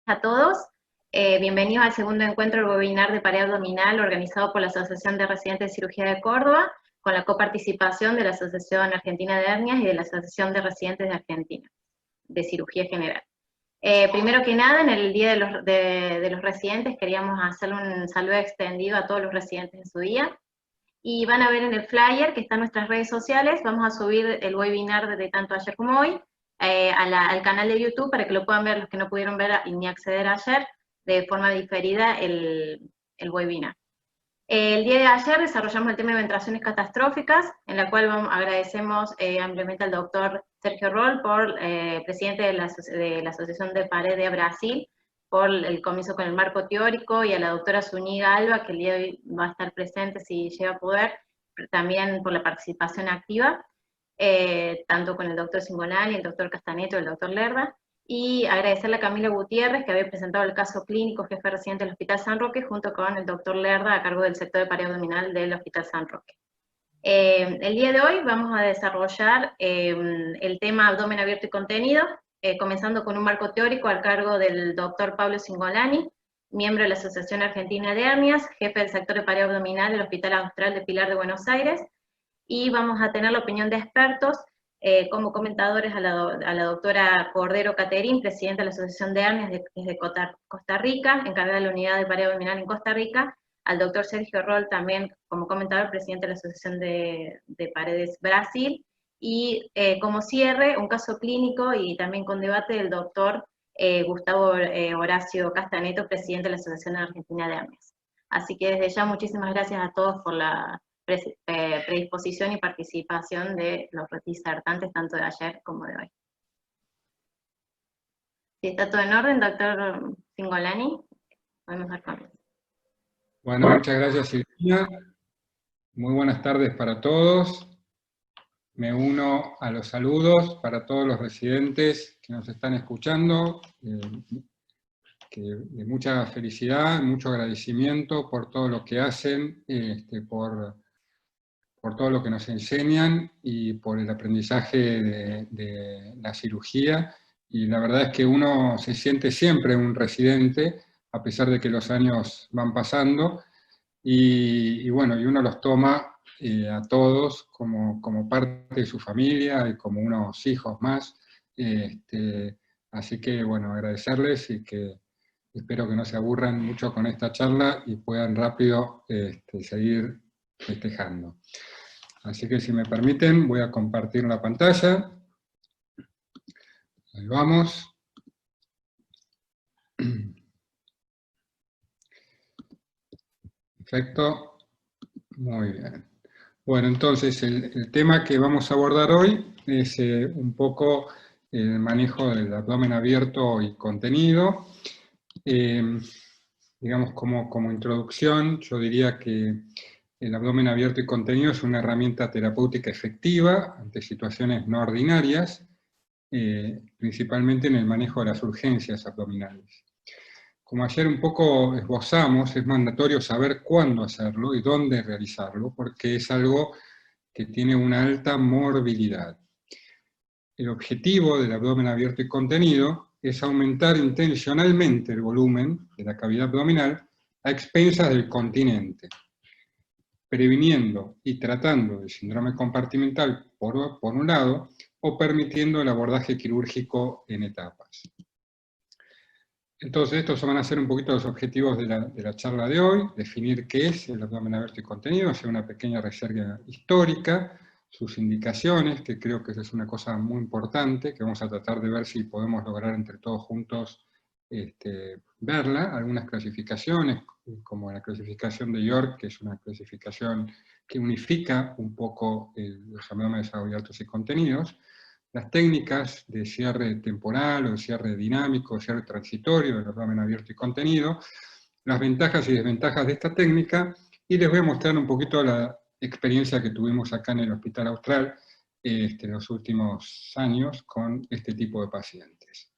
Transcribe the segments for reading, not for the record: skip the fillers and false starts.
A todos. Bienvenidos al segundo encuentro del webinar de pared abdominal organizado por la Asociación de Residentes de Cirugía de Córdoba, con la coparticipación de la Asociación Argentina de Hernias y de la Asociación de Residentes de Argentina, de Cirugía General. Primero que nada, en el Día de los Residentes queríamos hacer un saludo extendido a todos los residentes en su día. Y van a ver en el flyer que está en nuestras redes sociales, vamos a subir el webinar de tanto ayer como hoy, al canal de YouTube para que lo puedan ver los que no pudieron ver ni acceder ayer de forma diferida el webinar. El día de ayer desarrollamos el tema de ventraciones catastróficas, en la cual agradecemos ampliamente al doctor Sergio Roll, presidente de la Asociación de Pared de Brasil, por el comienzo con el marco teórico, y a la doctora Zúñiga Alba, que el día de hoy va a estar presente si llega a poder, también por la participación activa, tanto con el doctor Cingolani, el doctor Castaneto y el doctor Lerda, y agradecerle a Camila Gutiérrez, que había presentado el caso clínico, jefe residente del Hospital San Roque, junto con el doctor Lerda, a cargo del sector de pared abdominal del Hospital San Roque. El día de hoy vamos a desarrollar el tema abdomen abierto y contenido, comenzando con un marco teórico al cargo del doctor Pablo Cingolani, miembro de la Asociación Argentina de Hernias, jefe del sector de pared abdominal del Hospital Austral de Pilar de Buenos Aires, y vamos a tener la opinión de expertos, como comentadores a la doctora Cordero Caterín, presidenta de la Asociación de Hernias de Costa Rica, encargada de la unidad de pared abdominal en Costa Rica, al doctor Sergio Roll, también como comentador, presidente de la Asociación de Paredes Brasil, y como cierre, un caso clínico y también con debate del doctor Gustavo Horacio Castaneto, presidente de la Asociación Argentina de Hernias. Así que desde ya muchísimas gracias a todos por la predisposición y participación de los disertantes, tanto de ayer como de hoy. Si está todo en orden, doctor Cingolani, podemos dar comienzo. Bueno, muchas gracias, Silvina. Muy buenas tardes para todos. Me uno a los saludos para todos los residentes que nos están escuchando. De mucha felicidad, mucho agradecimiento por todo lo que hacen, por todo lo que nos enseñan y por el aprendizaje de la cirugía. Y la verdad es que uno se siente siempre un residente, a pesar de que los años van pasando, y bueno, y uno los toma a todos como parte de su familia y como unos hijos más. Así que bueno, agradecerles y que espero que no se aburran mucho con esta charla y puedan rápido seguir festejando. Así que si me permiten, voy a compartir la pantalla. Ahí vamos. Perfecto. Muy bien. Bueno, entonces el tema que vamos a abordar hoy es un poco el manejo del abdomen abierto y contenido. Digamos, como introducción, yo diría que el abdomen abierto y contenido es una herramienta terapéutica efectiva ante situaciones no ordinarias, principalmente en el manejo de las urgencias abdominales. Como ayer un poco esbozamos, es mandatorio saber cuándo hacerlo y dónde realizarlo, porque es algo que tiene una alta morbilidad. El objetivo del abdomen abierto y contenido es aumentar intencionalmente el volumen de la cavidad abdominal a expensas del continente, previniendo y tratando el síndrome compartimental por un lado, o permitiendo el abordaje quirúrgico en etapas. Entonces, estos van a ser un poquito los objetivos de la charla de hoy: definir qué es el abdomen abierto y contenido, hacer una pequeña reseña histórica, sus indicaciones, que creo que es una cosa muy importante, que vamos a tratar de ver si podemos lograr entre todos juntos verla, algunas clasificaciones, como la clasificación de York, que es una clasificación que unifica un poco los abdómenes abiertos y contenidos, las técnicas de cierre temporal o cierre dinámico, cierre transitorio del abdomen abierto y contenido, las ventajas y desventajas de esta técnica, y les voy a mostrar un poquito la experiencia que tuvimos acá en el Hospital Austral en los últimos años con este tipo de pacientes.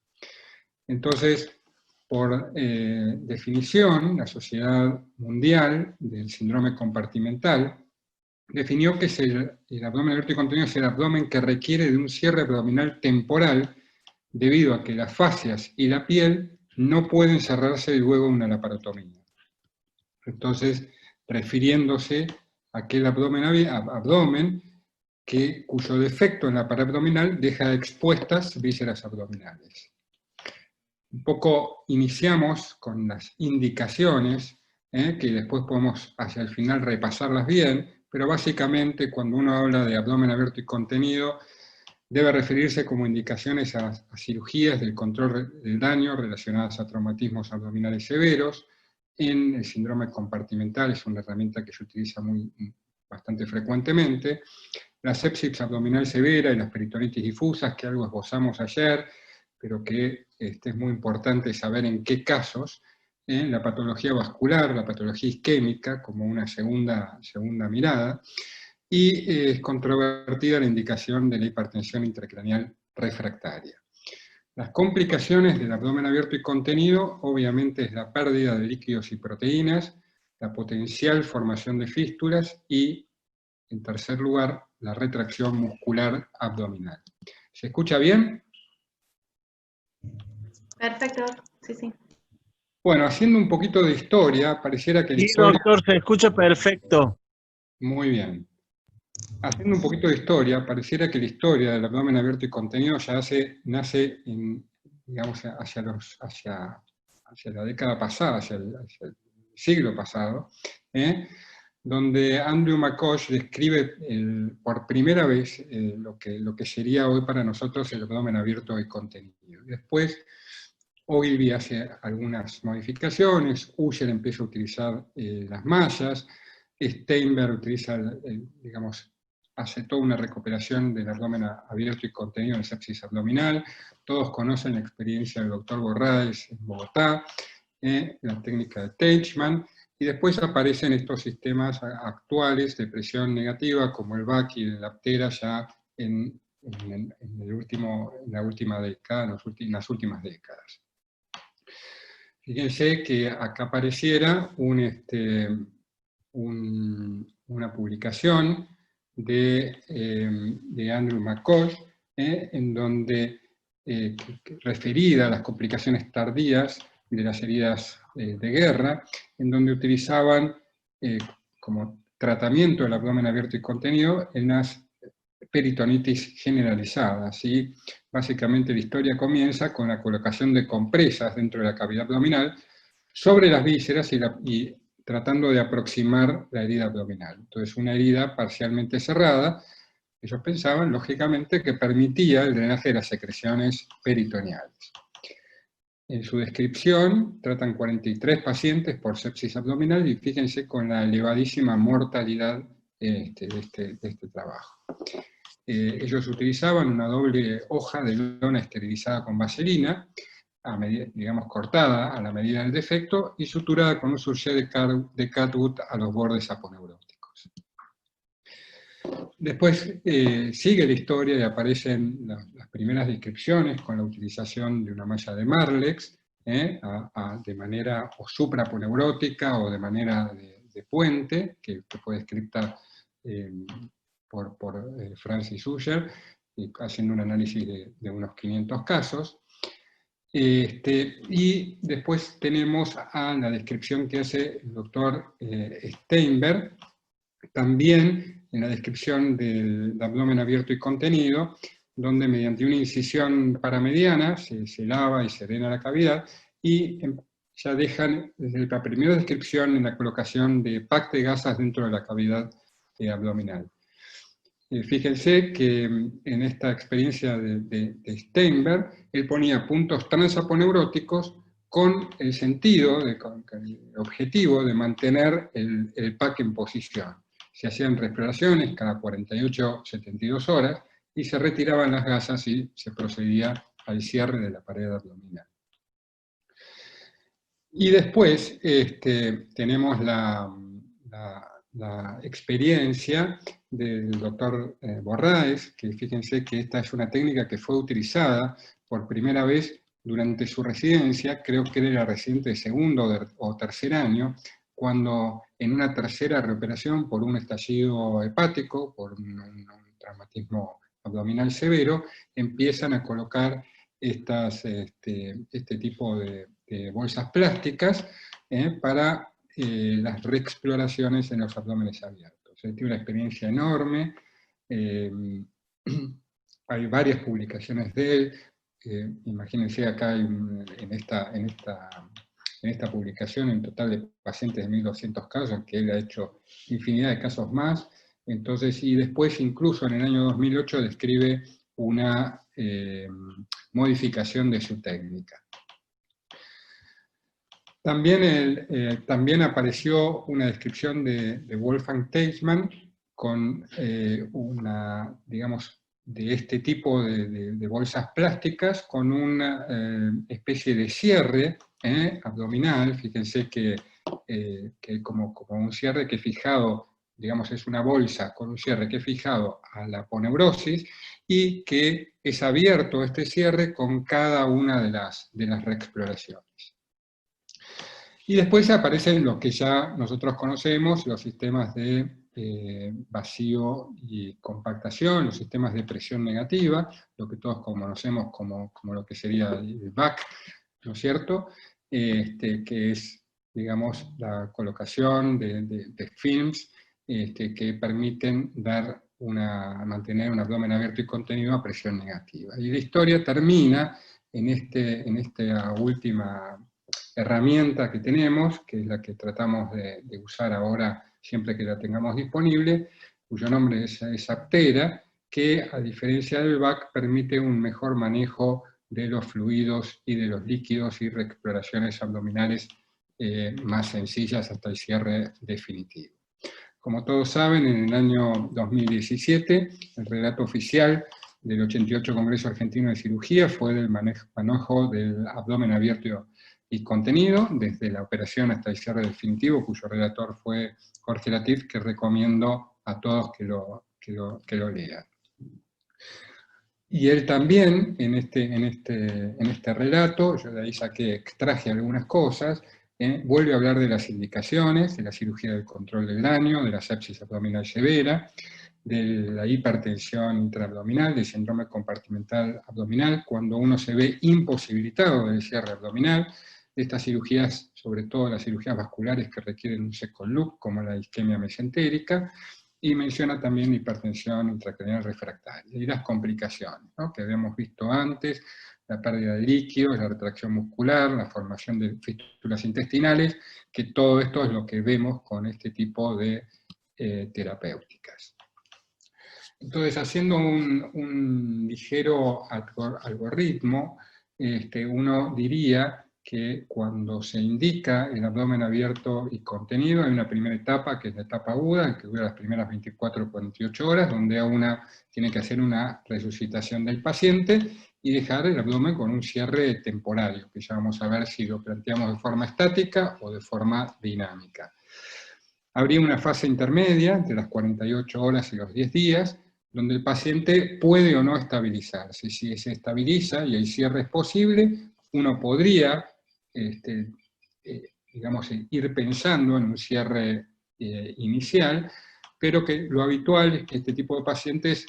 Entonces, por definición, la Sociedad Mundial del Síndrome Compartimental definió que el abdomen abierto y contenido es el abdomen que requiere de un cierre abdominal temporal debido a que las fascias y la piel no pueden cerrarse luego una laparotomía. Entonces, refiriéndose a aquel abdomen cuyo defecto en la pared abdominal deja expuestas vísceras abdominales. Un poco iniciamos con las indicaciones, que después podemos hacia el final repasarlas bien, pero básicamente cuando uno habla de abdomen abierto y contenido, debe referirse como indicaciones a cirugías del control del daño relacionadas a traumatismos abdominales severos. En el síndrome compartimental es una herramienta que se utiliza bastante frecuentemente. La sepsis abdominal severa y las peritonitis difusas, que algo esbozamos ayer, pero que es muy importante saber en qué casos. La patología vascular, la patología isquémica, como una segunda mirada, y es controvertida la indicación de la hipertensión intracraneal refractaria. Las complicaciones del abdomen abierto y contenido, obviamente, es la pérdida de líquidos y proteínas, la potencial formación de fístulas y, en tercer lugar, la retracción muscular abdominal. ¿Se escucha bien? Perfecto, sí, sí. Bueno, haciendo un poquito de historia, pareciera que la historia... Sí, doctor, se escucha perfecto. Muy bien. Haciendo un poquito de historia, pareciera que la historia del abdomen abierto y contenido ya nace digamos, hacia la década pasada, hacia el siglo pasado, donde Andrew McCosh describe por primera vez lo que sería hoy para nosotros el abdomen abierto y contenido. Después, Ogilvy hace algunas modificaciones, Usher empieza a utilizar las mallas, Steinberg utiliza, digamos, hace toda una recuperación del abdomen abierto y contenido en sepsis abdominal. Todos conocen la experiencia del doctor Borraes en Bogotá, la técnica de Teichmann, y después aparecen estos sistemas actuales de presión negativa, como el VAC y el Aptera, ya en la última década, en las últimas décadas. Fíjense que acá apareciera una publicación de Andrew McCosh, en donde, referida a las complicaciones tardías de las heridas de guerra, en donde utilizaban como tratamiento del abdomen abierto y contenido en las peritonitis generalizadas. ¿Sí? Básicamente la historia comienza con la colocación de compresas dentro de la cavidad abdominal sobre las vísceras y tratando de aproximar la herida abdominal. Entonces, una herida parcialmente cerrada, ellos pensaban, lógicamente, que permitía el drenaje de las secreciones peritoneales. En su descripción, tratan 43 pacientes por sepsis abdominal y fíjense con la elevadísima mortalidad de este trabajo. Ellos utilizaban una doble hoja de lona esterilizada con vaselina, digamos cortada a la medida del defecto, y suturada con un surchet de catgut a los bordes aponeuróticos. Después sigue la historia y aparecen las primeras descripciones con la utilización de una malla de Marlex, de manera o supraponeurótica o de manera de puente, que fue descrita por Francis Usher, haciendo un análisis de unos 500 casos. Y después tenemos a la descripción que hace el doctor Steinberg, también en la descripción del abdomen abierto y contenido, donde mediante una incisión paramediana se lava y serena la cavidad, y ya dejan desde la primera descripción en la colocación de pack de gasas dentro de la cavidad abdominal. Fíjense que en esta experiencia de Steinberg, él ponía puntos transaponeuróticos con el sentido, con el objetivo de mantener el pack en posición. Se hacían respiraciones cada 48-72 horas y se retiraban las gasas y se procedía al cierre de la pared abdominal. Y después tenemos la experiencia del doctor Borraes, que fíjense que esta es una técnica que fue utilizada por primera vez durante su residencia, creo que él era residente de segundo o tercer año, cuando en una tercera reoperación por un estallido hepático, por un traumatismo abdominal severo, empiezan a colocar este tipo de bolsas plásticas para las reexploraciones en los abdómenes abiertos. Él tiene una experiencia enorme, hay varias publicaciones de él, imagínense acá en esta publicación, en total de pacientes de 1.200 casos, que él ha hecho infinidad de casos más. Entonces, y después incluso en el año 2008 describe una modificación de su técnica. También apareció una descripción de Wolfgang Teichmann con digamos, de este tipo de bolsas plásticas con una especie de cierre abdominal. Fíjense que como un cierre que fijado, digamos, es una bolsa con un cierre que es fijado a la aponeurosis y que es abierto este cierre con cada una de las reexploraciones. Y después aparecen los que ya nosotros conocemos, los sistemas de vacío y compactación, los sistemas de presión negativa, lo que todos conocemos como lo que sería el VAC, ¿no es cierto? Que es, digamos, la colocación de films que permiten mantener un abdomen abierto y contenido a presión negativa. Y la historia termina en esta última herramienta que tenemos, que es la que tratamos de usar ahora siempre que la tengamos disponible, cuyo nombre es Aptera, que a diferencia del VAC permite un mejor manejo de los fluidos y de los líquidos y reexploraciones abdominales más sencillas hasta el cierre definitivo. Como todos saben, en el año 2017, el relato oficial del 88 Congreso Argentino de Cirugía fue del manejo del abdomen abierto y contenido, desde la operación hasta el cierre definitivo, cuyo relator fue Jorge Latif, que recomiendo a todos que lo lean. Y él también, en este relato, yo de ahí extraje algunas cosas, vuelve a hablar de las indicaciones, de la cirugía del control del daño, de la sepsis abdominal severa, de la hipertensión intraabdominal, del síndrome compartimental abdominal, cuando uno se ve imposibilitado del cierre abdominal, de estas cirugías, sobre todo las cirugías vasculares que requieren un second loop, como la isquemia mesentérica, y menciona también hipertensión intracraneal refractaria, y las complicaciones, ¿no?, que habíamos visto antes, la pérdida de líquidos, la retracción muscular, la formación de fístulas intestinales, que todo esto es lo que vemos con este tipo de terapéuticas. Entonces, haciendo un ligero algoritmo, uno diría que cuando se indica el abdomen abierto y contenido, hay una primera etapa, que es la etapa aguda, que dura las primeras 24 o 48 horas, donde una tiene que hacer una resucitación del paciente y dejar el abdomen con un cierre temporario, que ya vamos a ver si lo planteamos de forma estática o de forma dinámica. Habría una fase intermedia, entre las 48 horas y los 10 días, donde el paciente puede o no estabilizarse. Si se estabiliza y el cierre es posible, uno podría digamos, ir pensando en un cierre inicial, pero que lo habitual es que este tipo de pacientes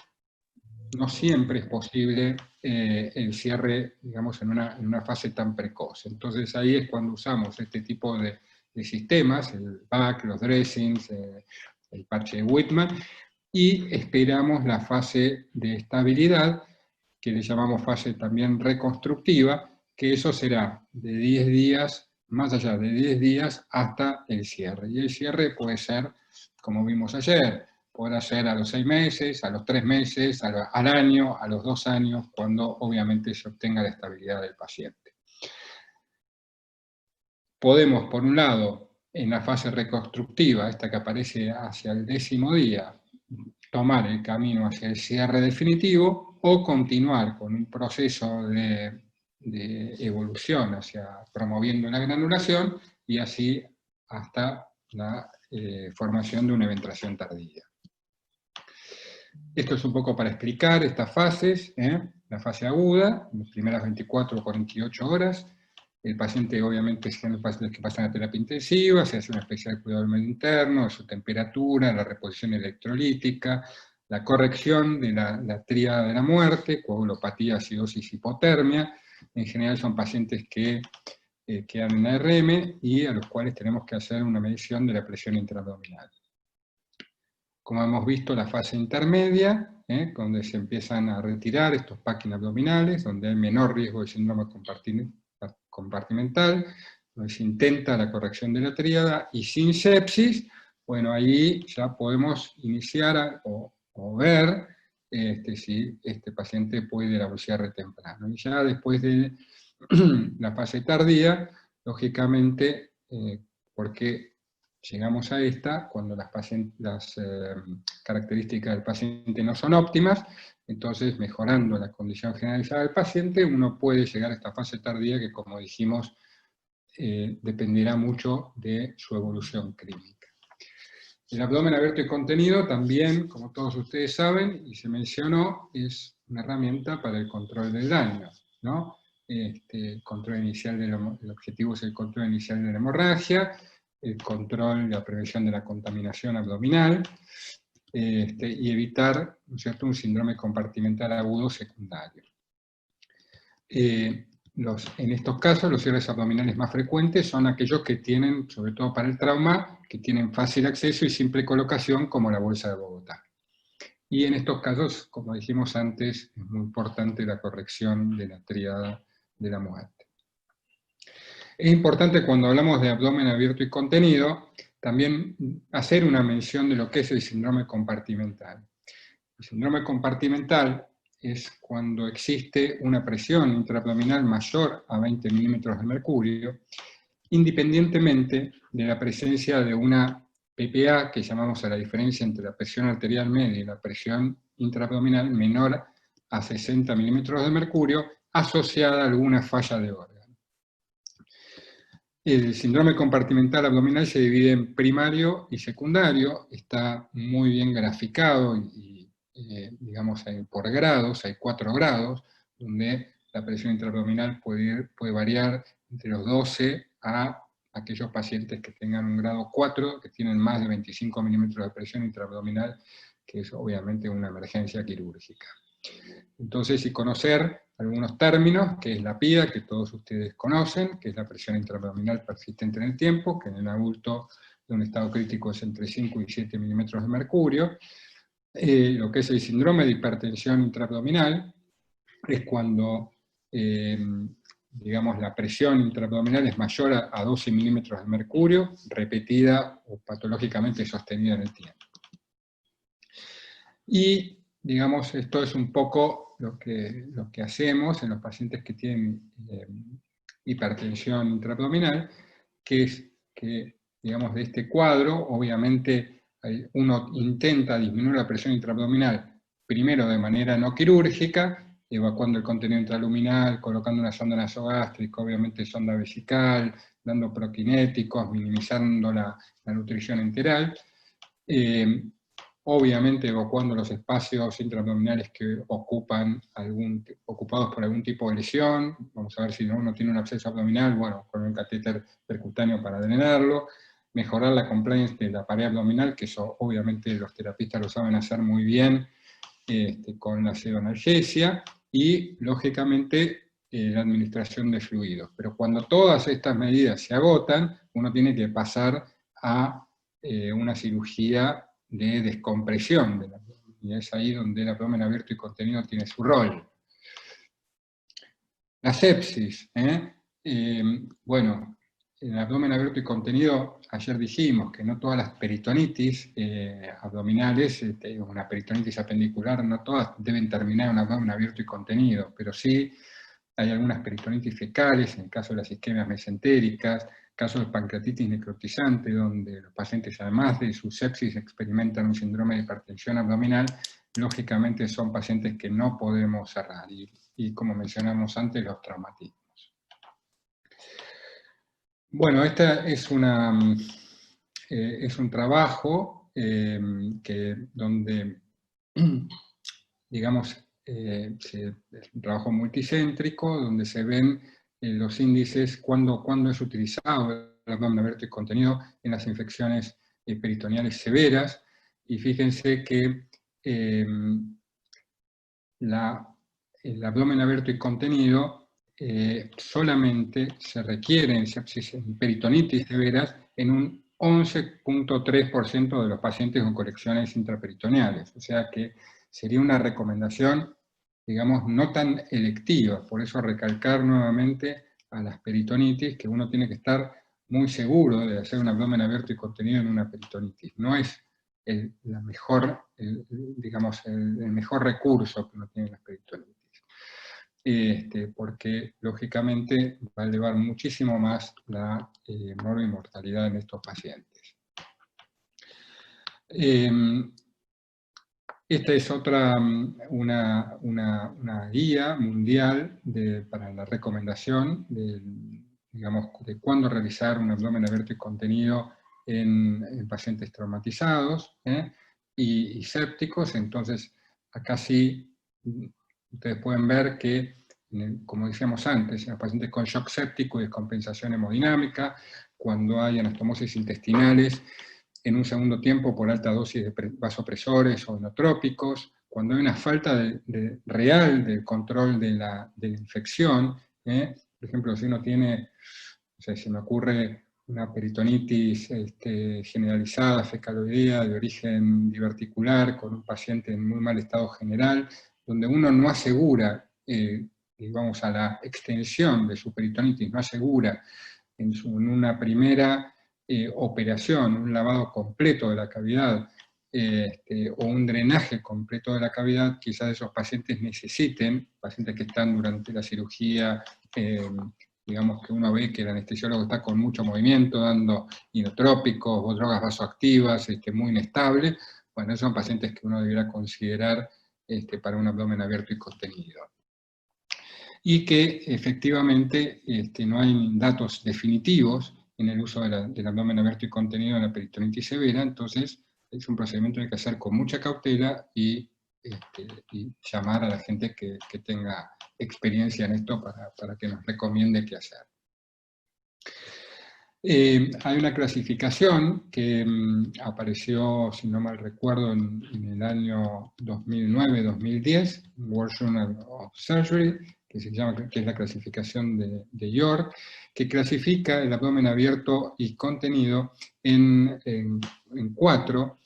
no siempre es posible el cierre, digamos, en una fase tan precoz. Entonces ahí es cuando usamos este tipo de sistemas, el VAC, los dressings, el parche de Whitman, y esperamos la fase de estabilidad, que le llamamos fase también reconstructiva, que eso será de 10 días, más allá de 10 días, hasta el cierre. Y el cierre puede ser, como vimos ayer, podrá ser a los 6 meses, a los 3 meses, al año, a los 2 años, cuando obviamente se obtenga la estabilidad del paciente. Podemos, por un lado, en la fase reconstructiva, esta que aparece hacia el 10º día, tomar el camino hacia el cierre definitivo, o continuar con un proceso de evolución hacia promoviendo la granulación, y así hasta la formación de una eventración tardía. Esto es un poco para explicar estas fases, la fase aguda, las primeras 24 o 48 horas, el paciente obviamente son los pacientes que pasan a terapia intensiva, se hace una especial cuidado del medio interno, de su temperatura, la reposición electrolítica, la corrección de la tríada de la muerte, coagulopatía, acidosis, hipotermia. En general son pacientes que quedan en ARM y a los cuales tenemos que hacer una medición de la presión intraabdominal. Como hemos visto, la fase intermedia, donde se empiezan a retirar estos packing abdominales, donde hay menor riesgo de síndrome compartimental, donde se intenta la corrección de la tríada, y sin sepsis, bueno, ahí ya podemos iniciar o ver si este paciente puede ir a UCR temprano. Y ya después de la fase tardía, lógicamente, porque llegamos a esta cuando las características del paciente no son óptimas, entonces mejorando la condición generalizada del paciente, uno puede llegar a esta fase tardía que, como dijimos, dependerá mucho de su evolución clínica. El abdomen abierto y contenido también, como todos ustedes saben, y se mencionó, es una herramienta para el control del daño, ¿no? El control inicial el objetivo es el control inicial de la hemorragia, el control, la prevención de la contaminación abdominal, y evitar, ¿no es cierto?, un síndrome compartimental agudo secundario. En estos casos, los cierres abdominales más frecuentes son aquellos que tienen, sobre todo para el trauma, que tienen fácil acceso y simple colocación, como la bolsa de Bogotá. Y en estos casos, como dijimos antes, es muy importante la corrección de la tríada de la muerte. Es importante, cuando hablamos de abdomen abierto y contenido, también hacer una mención de lo que es el síndrome compartimental. El síndrome compartimental es cuando existe una presión intraabdominal mayor a 20 milímetros de mercurio, independientemente de la presencia de una PPA, que llamamos a la diferencia entre la presión arterial media y la presión intraabdominal menor a 60 milímetros de mercurio, asociada a alguna falla de órgano. El síndrome compartimental abdominal se divide en primario y secundario, está muy bien graficado y digamos, por grados, hay 4 grados, donde la presión intraabdominal puede variar entre los 12 a aquellos pacientes que tengan un grado 4, que tienen más de 25 milímetros de presión intraabdominal, que es obviamente una emergencia quirúrgica. Entonces, y conocer algunos términos, que es la PIA, que todos ustedes conocen, que es la presión intraabdominal persistente en el tiempo, que en el adulto de un estado crítico es entre 5 y 7 milímetros de mercurio. Lo que es el síndrome de hipertensión intraabdominal, es cuando, digamos, la presión intraabdominal es mayor a 12 milímetros de mercurio, repetida o patológicamente sostenida en el tiempo. Y, digamos, esto es un poco lo que hacemos en los pacientes que tienen hipertensión intraabdominal, que es que, digamos, de este cuadro, obviamente, uno intenta disminuir la presión intraabdominal, primero de manera no quirúrgica, evacuando el contenido intraluminal, colocando una sonda nasogástrica, obviamente sonda vesical, dando prokinéticos, minimizando la nutrición enteral, obviamente evacuando los espacios intraabdominales que ocupados por algún tipo de lesión. Vamos a ver si uno tiene un absceso abdominal, bueno, con un catéter percutáneo para drenarlo. Mejorar la compliance de la pared abdominal, que eso obviamente los terapistas lo saben hacer muy bien, con la pseudoanalgesia, y lógicamente la administración de fluidos. Pero cuando todas estas medidas se agotan, uno tiene que pasar a una cirugía de descompresión del abdomen, y es ahí donde el abdomen abierto y contenido tiene su rol. La sepsis, bueno, el abdomen abierto y contenido, ayer dijimos que no todas las peritonitis abdominales, una peritonitis apendicular, no todas deben terminar en un abdomen abierto y contenido, pero sí hay algunas peritonitis fecales, en el caso de las isquemias mesentéricas, casos de pancreatitis necrotizante, donde los pacientes, además de su sepsis, experimentan un síndrome de hipertensión abdominal. Lógicamente son pacientes que no podemos cerrar, y como mencionamos antes, los traumatismos. Bueno, esta es un trabajo donde, digamos, es un trabajo multicéntrico, donde se ven los índices cuando es utilizado el abdomen abierto y contenido en las infecciones peritoneales severas, y fíjense que el abdomen abierto y contenido solamente se requieren sepsis en peritonitis severas en un 11.3% de los pacientes con colecciones intraperitoneales. O sea que sería una recomendación, digamos, no tan electiva. Por eso recalcar nuevamente a las peritonitis que uno tiene que estar muy seguro de hacer un abdomen abierto y contenido en una peritonitis. No es el mejor recurso que uno tiene en las peritonitis. Porque lógicamente va a elevar muchísimo más la morbimortalidad en estos pacientes. Esta es una guía mundial para la recomendación de cuándo realizar un abdomen abierto y contenido en pacientes traumatizados y sépticos. Entonces, acá sí, ustedes pueden ver que, como decíamos antes, en los pacientes con shock séptico y descompensación hemodinámica, cuando hay anastomosis intestinales, en un segundo tiempo por alta dosis de vasopresores o inotrópicos, cuando hay una falta real del control de la infección, por ejemplo, si uno tiene, o sea, se me ocurre una peritonitis generalizada, fecaloidea, de origen diverticular, con un paciente en muy mal estado general, donde uno no asegura, digamos, a la extensión de su peritonitis, no asegura en una primera operación, un lavado completo de la cavidad, o un drenaje completo de la cavidad, quizás esos pacientes necesiten, pacientes que están durante la cirugía, digamos que uno ve que el anestesiólogo está con mucho movimiento, dando inotrópicos o drogas vasoactivas, muy inestable, bueno, esos son pacientes que uno deberá considerar para un abdomen abierto y contenido. Y que efectivamente no hay datos definitivos en el uso del abdomen abierto y contenido en la peritonitis severa, entonces es un procedimiento que hay que hacer con mucha cautela y llamar a la gente que tenga experiencia en esto para que nos recomiende qué hacer. Hay una clasificación que apareció, si no mal recuerdo, en el año 2009-2010, World Journal of Surgery, que es la clasificación de York, que clasifica el abdomen abierto y contenido en 4,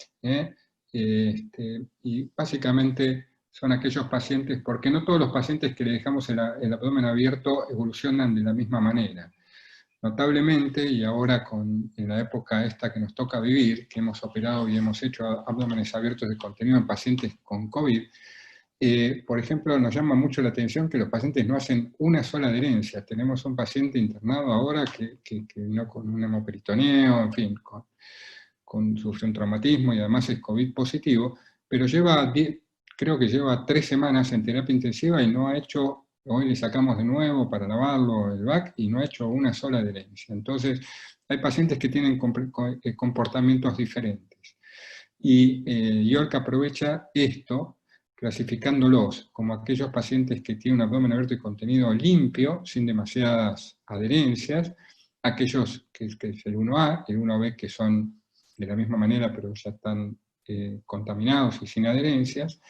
y básicamente son aquellos pacientes, porque no todos los pacientes que le dejamos el abdomen abierto evolucionan de la misma manera. Notablemente, y ahora en la época esta que nos toca vivir, que hemos operado y hemos hecho abdómenes abiertos de contenido en pacientes con COVID, por ejemplo, nos llama mucho la atención que los pacientes no hacen una sola adherencia. Tenemos un paciente internado ahora que vino con un hemoperitoneo, en fin, sufrió un traumatismo y además es COVID positivo, pero creo que lleva 3 semanas en terapia intensiva y no ha hecho. Hoy le sacamos de nuevo para lavarlo el VAC y no ha hecho una sola adherencia. Entonces, hay pacientes que tienen comportamientos diferentes. Y York aprovecha esto, clasificándolos como aquellos pacientes que tienen un abdomen abierto y contenido limpio, sin demasiadas adherencias, aquellos que es el 1A, el 1B, que son de la misma manera, pero ya están contaminados y sin adherencias,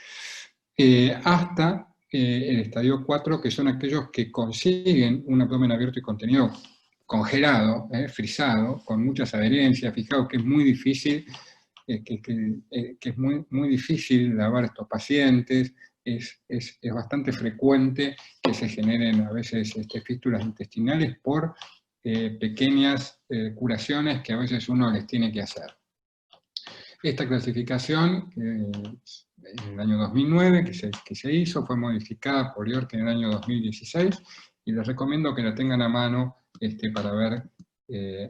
hasta el estadio 4, que son aquellos que consiguen un abdomen abierto y contenido congelado, frisado, con muchas adherencias. Fijaos que es muy difícil, que es muy difícil lavar estos pacientes, es bastante frecuente que se generen a veces fístulas intestinales por pequeñas curaciones que a veces uno les tiene que hacer. Esta clasificación, en el año 2009 que se hizo, fue modificada por York en el año 2016, y les recomiendo que la tengan a mano para ver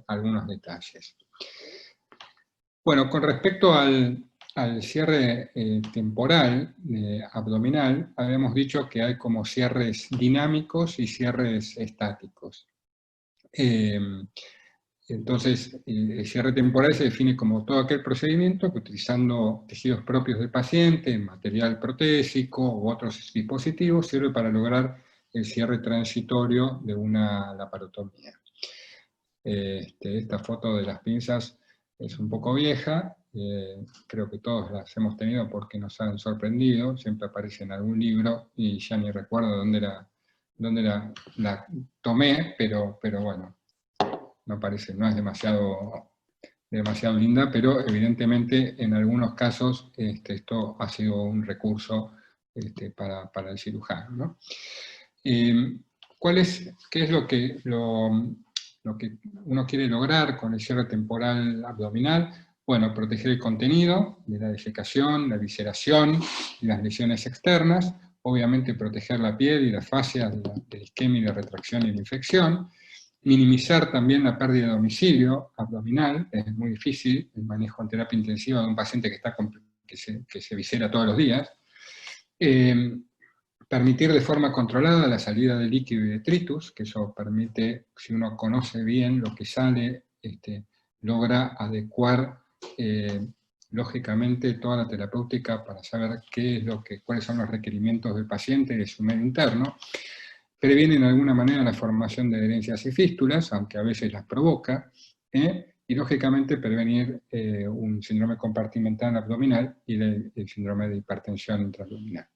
algunos detalles. Bueno, con respecto al cierre temporal abdominal, habíamos dicho que hay como cierres dinámicos y cierres estáticos. Entonces, el cierre temporal se define como todo aquel procedimiento que, utilizando tejidos propios del paciente, material protésico u otros dispositivos, sirve para lograr el cierre transitorio de una laparotomía. Esta foto de las pinzas es un poco vieja, creo que todos las hemos tenido porque nos han sorprendido, siempre aparece en algún libro y ya ni recuerdo dónde la tomé, pero bueno, no es demasiado linda, pero evidentemente en algunos casos esto ha sido un recurso para el cirujano, ¿no? ¿Qué es lo que uno quiere lograr con el cierre temporal abdominal? Bueno, proteger el contenido de la defecación, la visceración y las lesiones externas, obviamente proteger la piel y la fascia de la isquemia y la retracción y la infección, minimizar también la pérdida de domicilio abdominal, es muy difícil el manejo en terapia intensiva de un paciente que se viscera todos los días, permitir de forma controlada la salida de líquido y detritus, que eso permite, si uno conoce bien lo que sale, logra adecuar lógicamente toda la terapéutica para saber cuáles son los requerimientos del paciente y de su medio interno. Previene de alguna manera la formación de adherencias y fístulas, aunque a veces las provoca, y lógicamente prevenir un síndrome compartimental abdominal y el síndrome de hipertensión intraabdominal.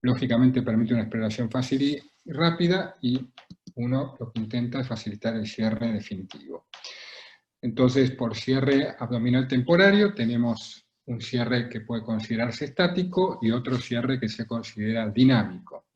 Lógicamente permite una exploración fácil y rápida, y uno lo que intenta es facilitar el cierre definitivo. Entonces, por cierre abdominal temporario tenemos un cierre que puede considerarse estático y otro cierre que se considera dinámico.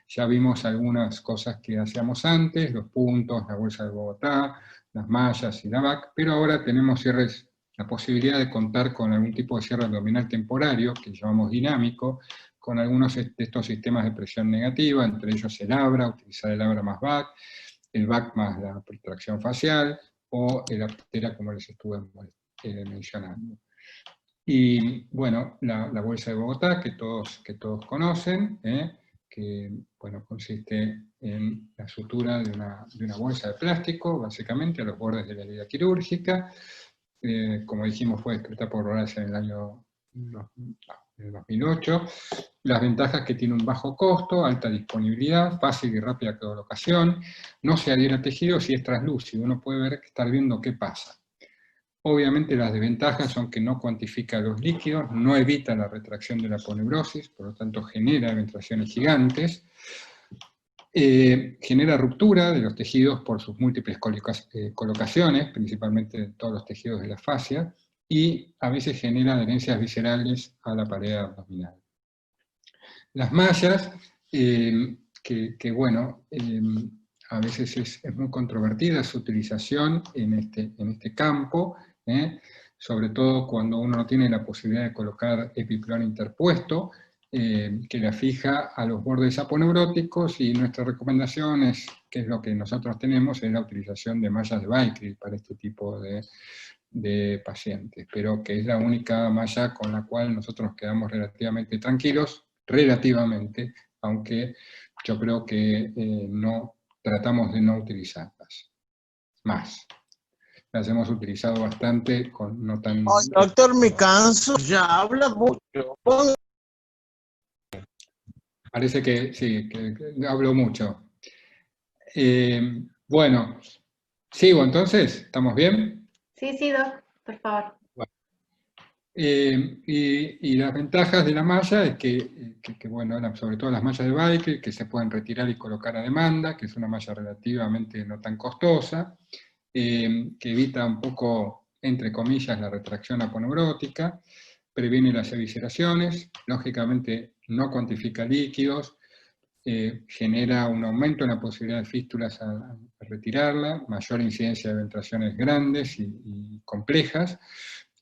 Ya vimos algunas cosas que hacíamos antes, los puntos, la bolsa de Bogotá, las mallas y la VAC, pero ahora tenemos la posibilidad de contar con algún tipo de cierre abdominal temporario, que llamamos dinámico, con algunos de estos sistemas de presión negativa, entre ellos el ABRA, utilizar el ABRA más VAC, el VAC más la protracción facial, o el Aptera, como les estuve mencionando. Y bueno, la bolsa de Bogotá, que todos conocen, que bueno, consiste en la sutura de una bolsa de plástico, básicamente a los bordes de la herida quirúrgica. Como dijimos, fue descrita por Horace en el 2008. Las ventajas que tiene un bajo costo, alta disponibilidad, fácil y rápida colocación, no se adhiere a tejido si es translúcido, uno puede estar viendo qué pasa. Obviamente las desventajas son que no cuantifica los líquidos, no evita la retracción de la aponeurosis, por lo tanto genera eventuaciones gigantes, genera ruptura de los tejidos por sus múltiples colocaciones, principalmente todos los tejidos de la fascia, y a veces genera adherencias viscerales a la pared abdominal. Las mallas, que bueno, a veces es muy controvertida su utilización en este campo, sobre todo cuando uno no tiene la posibilidad de colocar epipelón interpuesto, que la fija a los bordes aponeuróticos, y nuestra recomendación es, que es lo que nosotros tenemos, es la utilización de mallas de Bicryl para este tipo de pacientes, pero que es la única malla con la cual nosotros quedamos relativamente tranquilos, aunque yo creo que tratamos de no utilizarlas más. Las hemos utilizado bastante, no tan... Doctor, me canso, ya habla mucho. Parece que sí, que hablo mucho. Bueno, ¿sigo entonces? ¿Estamos bien? Sí, Doc, por favor. Bueno. Y las ventajas de la malla es que bueno, sobre todo las mallas de Bicryl, que se pueden retirar y colocar a demanda, que es una malla relativamente no tan costosa, que evita un poco, entre comillas, la retracción aponeurótica, previene las evisceraciones, lógicamente no cuantifica líquidos, genera un aumento en la posibilidad de fístulas a retirarla, mayor incidencia de eventuaciones grandes y complejas,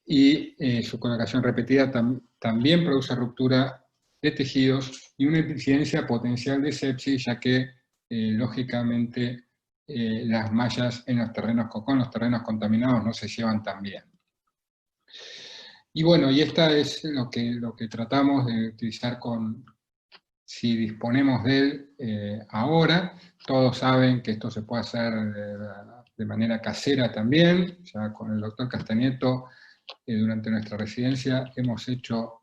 y su colocación repetida también produce ruptura de tejidos y una incidencia potencial de sepsis, ya que lógicamente las mallas en con los terrenos contaminados no se llevan tan bien. Y bueno, y esta es lo que tratamos de utilizar si disponemos de él ahora. Todos saben que esto se puede hacer de manera casera también. Ya con el doctor Castañeto, durante nuestra residencia, hemos hecho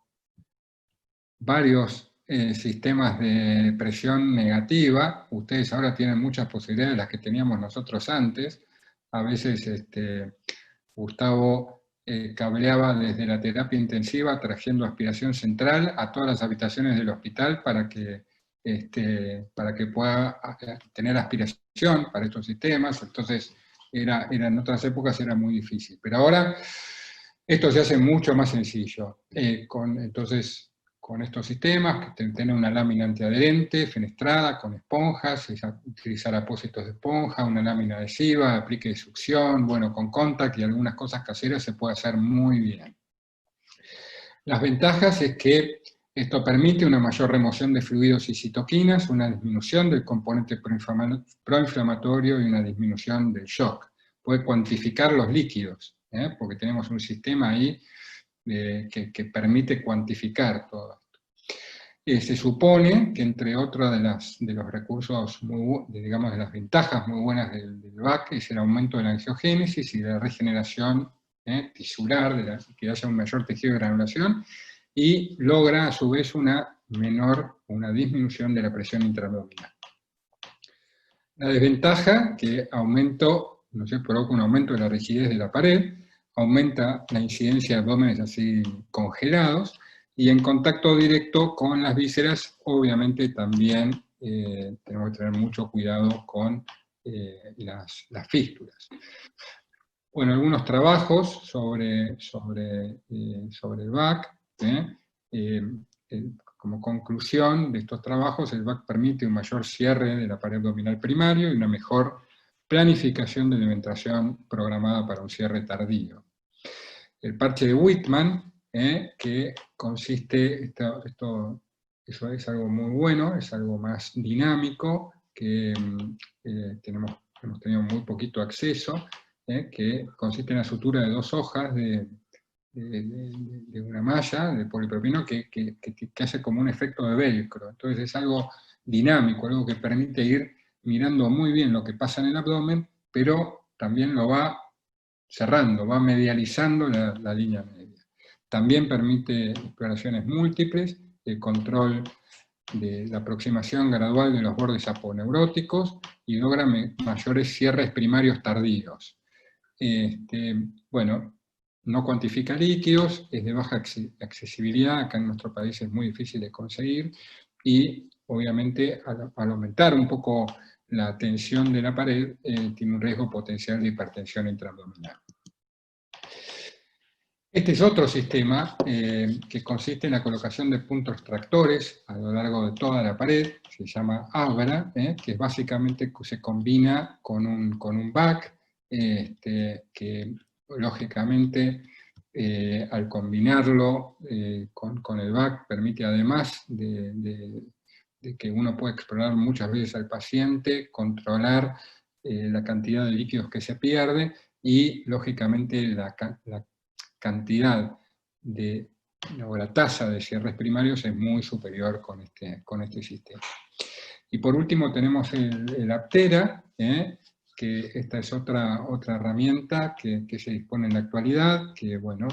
varios sistemas de presión negativa. Ustedes ahora tienen muchas posibilidades de las que teníamos nosotros antes. A veces Gustavo cableaba desde la terapia intensiva, trayendo aspiración central a todas las habitaciones del hospital para que para que pueda tener aspiración para estos sistemas. Entonces, en otras épocas era muy difícil. Pero ahora esto se hace mucho más sencillo. Entonces, con estos sistemas, que tienen una lámina antiadherente, fenestrada, con esponjas, utilizar apósitos de esponja, una lámina adhesiva, aplique de succión, bueno, con contact y algunas cosas caseras se puede hacer muy bien. Las ventajas es que esto permite una mayor remoción de fluidos y citoquinas, una disminución del componente proinflamatorio y una disminución del shock. Puede cuantificar los líquidos, porque tenemos un sistema ahí que permite cuantificar todo esto. Se supone que entre otros de los recursos, digamos, de las ventajas muy buenas del VAC es el aumento de la angiogénesis y de la regeneración tisular, que haya un mayor tejido de granulación, y logra a su vez una disminución de la presión intraabdominal. La desventaja, que provoca un aumento de la rigidez de la pared, aumenta la incidencia de abdómenes así congelados, y en contacto directo con las vísceras, obviamente también tenemos que tener mucho cuidado con las fístulas. Bueno, algunos trabajos sobre el VAC. Como conclusión de estos trabajos, el VAC permite un mayor cierre de la pared abdominal primario y una mejor planificación de alimentación programada para un cierre tardío. El parche de Whitman, que consiste, eso es algo muy bueno, es algo más dinámico, que hemos tenido muy poquito acceso, que consiste en la sutura de 2 hojas de una malla de polipropileno que hace como un efecto de velcro. Entonces es algo dinámico, algo que permite ir mirando muy bien lo que pasa en el abdomen, pero también lo va cerrando, va medializando la línea media. También permite exploraciones múltiples, el control de la aproximación gradual de los bordes aponeuróticos y logra mayores cierres primarios tardíos. Bueno, no cuantifica líquidos, es de baja accesibilidad, acá en nuestro país es muy difícil de conseguir, y obviamente al aumentar un poco la tensión de la pared, tiene un riesgo potencial de hipertensión intraabdominal. Este es otro sistema que consiste en la colocación de puntos tractores a lo largo de toda la pared, se llama ABRA, que es básicamente se combina con un VAC, que lógicamente al combinarlo con el VAC permite, además de que uno puede explorar muchas veces al paciente, controlar la cantidad de líquidos que se pierde y lógicamente la cantidad o la tasa de cierres primarios es muy superior con este sistema. Y por último tenemos el Aptera, que esta es otra herramienta que se dispone en la actualidad, que bueno,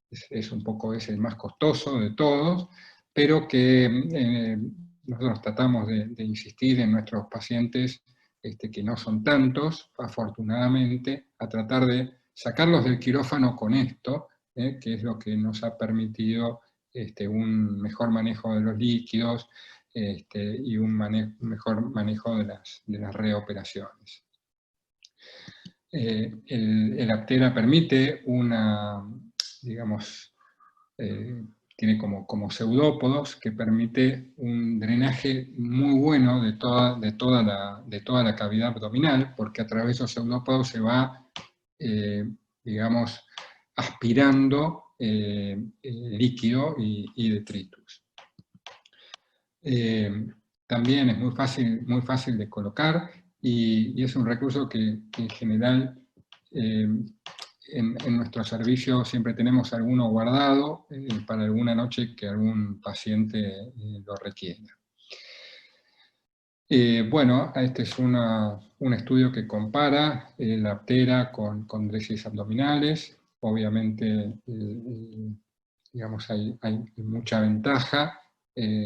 es el más costoso de todos, pero que nosotros tratamos de insistir en nuestros pacientes, que no son tantos, afortunadamente, a tratar de sacarlos del quirófano con esto, que es lo que nos ha permitido un mejor manejo de los líquidos y un mejor manejo de las reoperaciones. El Aptera permite tiene como pseudópodos que permite un drenaje muy bueno de toda la cavidad abdominal, porque a través de esos pseudópodos se va, aspirando líquido y detritus. También es muy fácil de colocar y es un recurso que en general en nuestro servicio siempre tenemos alguno guardado para alguna noche que algún paciente lo requiera. Bueno, este es un estudio que compara la Aptera con drésis abdominales. Obviamente, hay mucha ventaja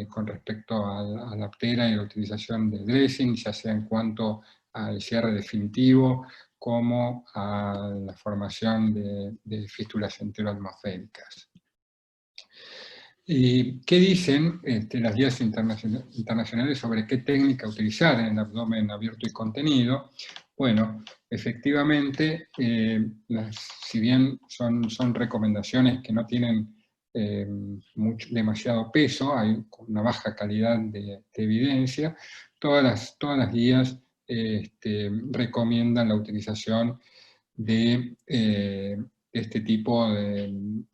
con respecto a la Aptera y la utilización del dressing, ya sea en cuanto al cierre definitivo, como a la formación de fístulas enteroatmosféricas. ¿Y qué dicen las guías internacionales sobre qué técnica utilizar en el abdomen abierto y contenido? Bueno, efectivamente, si bien son recomendaciones que no tienen demasiado peso, hay una baja calidad de evidencia, todas las guías recomiendan la utilización de este tipo de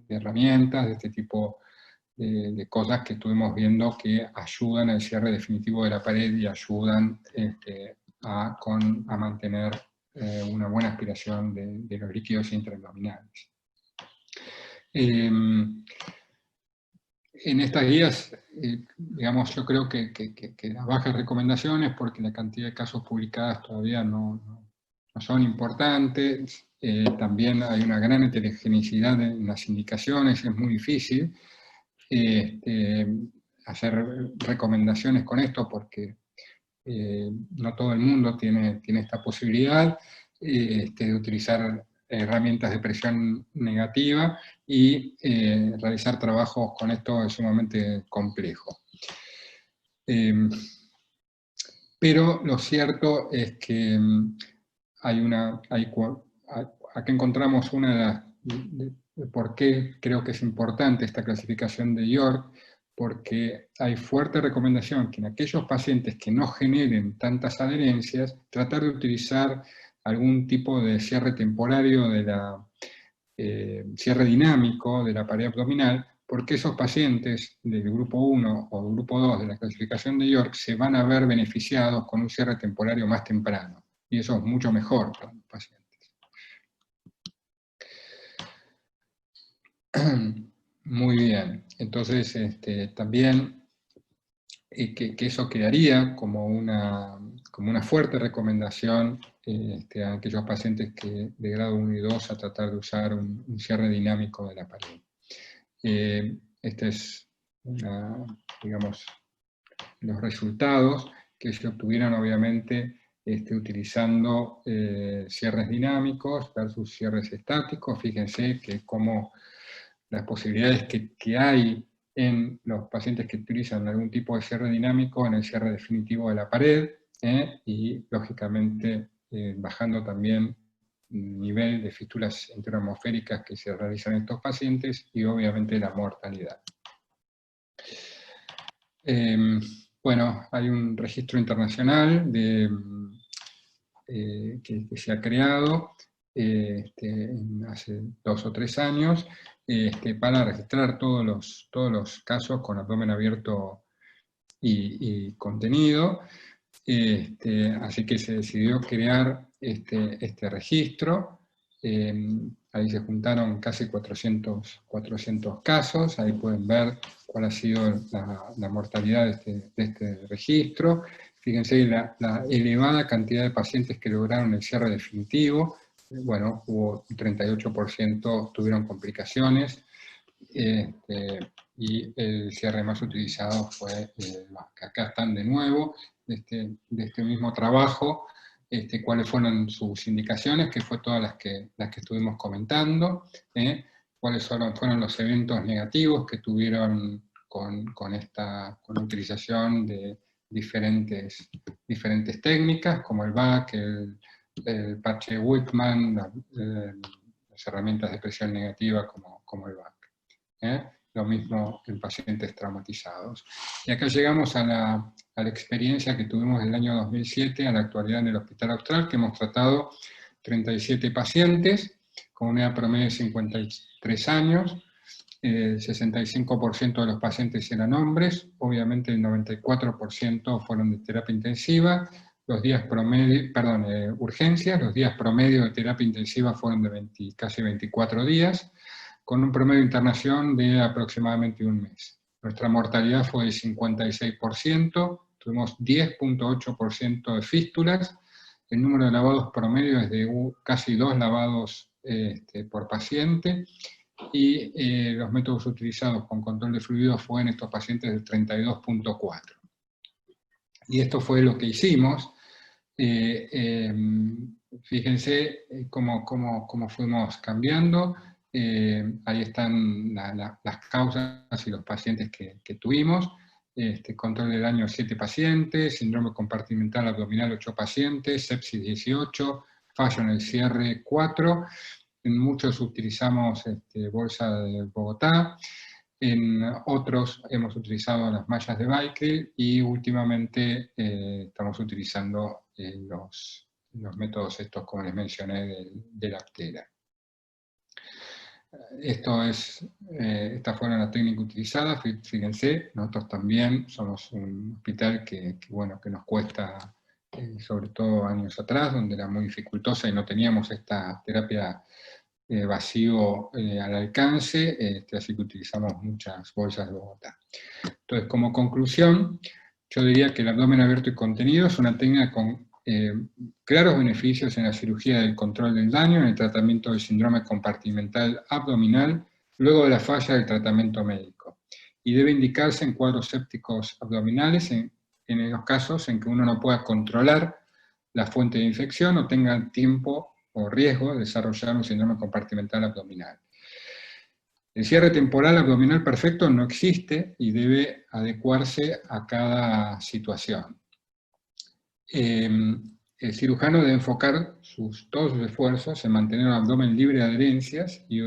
herramientas, de este tipo de cosas que estuvimos viendo que ayudan al cierre definitivo de la pared y ayudan a mantener una buena aspiración de los líquidos intraabdominales. En estas guías, digamos, yo creo que las bajas recomendaciones, porque la cantidad de casos publicados todavía no son importantes, también hay una gran heterogeneidad en las indicaciones, es muy difícil hacer recomendaciones con esto porque no todo el mundo tiene esta posibilidad de utilizar herramientas de presión negativa y realizar trabajos con esto es sumamente complejo. Pero lo cierto es que acá encontramos una de por qué creo que es importante esta clasificación de York, porque hay fuerte recomendación que en aquellos pacientes que no generen tantas adherencias, tratar de utilizar algún tipo de cierre temporario cierre dinámico de la pared abdominal, porque esos pacientes del grupo 1 o del grupo 2 de la clasificación de York se van a ver beneficiados con un cierre temporario más temprano, y eso es mucho mejor para los pacientes. Muy bien, entonces también que eso quedaría como una fuerte recomendación a aquellos pacientes de grado 1 y 2 a tratar de usar un cierre dinámico de la pared. Este es, digamos, los resultados que se obtuvieron obviamente utilizando cierres dinámicos versus cierres estáticos. Fíjense que como las posibilidades que hay en los pacientes que utilizan algún tipo de cierre dinámico en el cierre definitivo de la pared, y lógicamente bajando también el nivel de fístulas enteroatmosféricas que se realizan en estos pacientes y obviamente la mortalidad. Bueno, hay un registro internacional que se ha creado hace 2 o 3 años para registrar todos los casos con abdomen abierto y contenido. Así que se decidió crear este registro. Ahí se juntaron casi 400 casos, ahí pueden ver cuál ha sido la mortalidad de este registro. Fíjense la elevada cantidad de pacientes que lograron el cierre definitivo. Bueno, hubo un 38% tuvieron complicaciones, y el cierre más utilizado fue que acá están de nuevo, de este mismo trabajo, cuáles fueron sus indicaciones, que fue todas las que estuvimos comentando, cuáles fueron los eventos negativos que tuvieron con la utilización de diferentes técnicas, como el BAC, el parche Whitman, las herramientas de presión negativa como el BAC. Lo mismo en pacientes traumatizados. Y acá llegamos a la experiencia que tuvimos del año 2007 a la actualidad en el Hospital Austral, que hemos tratado 37 pacientes con una edad promedio de 53 años, 65% de los pacientes eran hombres, obviamente el 94% fueron de terapia intensiva, los días promedio, urgencias, los días promedio de terapia intensiva fueron de casi 24 días, con un promedio de internación de aproximadamente un mes. Nuestra mortalidad fue de 56%, tuvimos 10.8% de fístulas, el número de lavados promedio es de casi 2 lavados por paciente, y los métodos utilizados con control de fluidos fue en estos pacientes del 32.4. Y esto fue lo que hicimos. Fíjense cómo fuimos cambiando. ahí están las causas y los pacientes que tuvimos. Control del daño 7 pacientes, síndrome compartimental abdominal 8 pacientes, sepsis 18, fallo en el cierre 4. En muchos utilizamos bolsa de Bogotá, en otros hemos utilizado las mallas de Bicryl, y últimamente estamos utilizando los métodos estos, como les mencioné, de la Aptera. Estas fueron las técnicas utilizadas. Fíjense, nosotros también somos un hospital que nos cuesta, sobre todo años atrás, donde era muy dificultosa y no teníamos esta terapia vacío al alcance, así que utilizamos muchas bolsas de Bogotá. Entonces, como conclusión, yo diría que el abdomen abierto y contenido es una técnica con claros beneficios en la cirugía del control del daño, en el tratamiento del síndrome compartimental abdominal, luego de la falla del tratamiento médico. Y debe indicarse en cuadros sépticos abdominales, en los casos en que uno no pueda controlar la fuente de infección o tenga tiempo o riesgo de desarrollar un síndrome compartimental abdominal. El cierre temporal abdominal perfecto no existe y debe adecuarse a cada situación. El cirujano debe enfocar todos sus esfuerzos en mantener un abdomen libre de adherencias y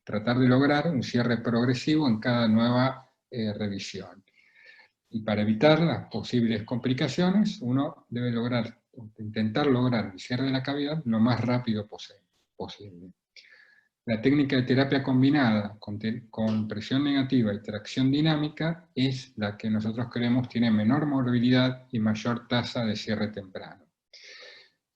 tratar de lograr un cierre progresivo en cada nueva revisión. Y para evitar las posibles complicaciones, uno debe intentar lograr el cierre de la cavidad lo más rápido posible. La técnica de terapia combinada con presión negativa y tracción dinámica es la que nosotros creemos tiene menor morbilidad y mayor tasa de cierre temprano.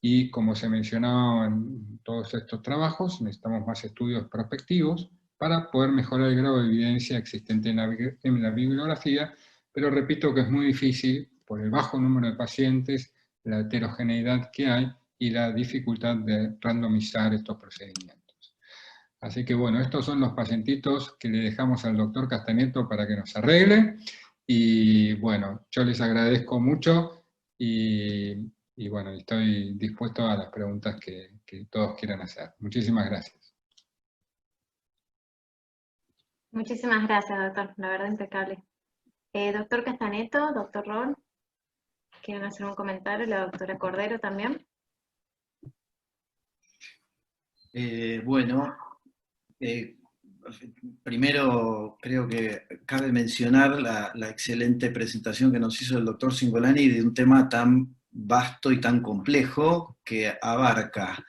Y como se mencionaba en todos estos trabajos, necesitamos más estudios prospectivos para poder mejorar el grado de evidencia existente en la bibliografía, pero repito que es muy difícil por el bajo número de pacientes, la heterogeneidad que hay y la dificultad de randomizar estos procedimientos. Así que bueno, estos son los pacientitos que le dejamos al doctor Castañeto para que nos arregle, y bueno, yo les agradezco mucho, y bueno, estoy dispuesto a las preguntas que todos quieran hacer. Muchísimas gracias. Muchísimas gracias, doctor, la verdad impecable. Doctor Castañeto, doctor Ron, ¿quieren hacer un comentario? La doctora Cordero también. Primero creo que cabe mencionar la excelente presentación que nos hizo el doctor Cingolani de un tema tan vasto y tan complejo que abarca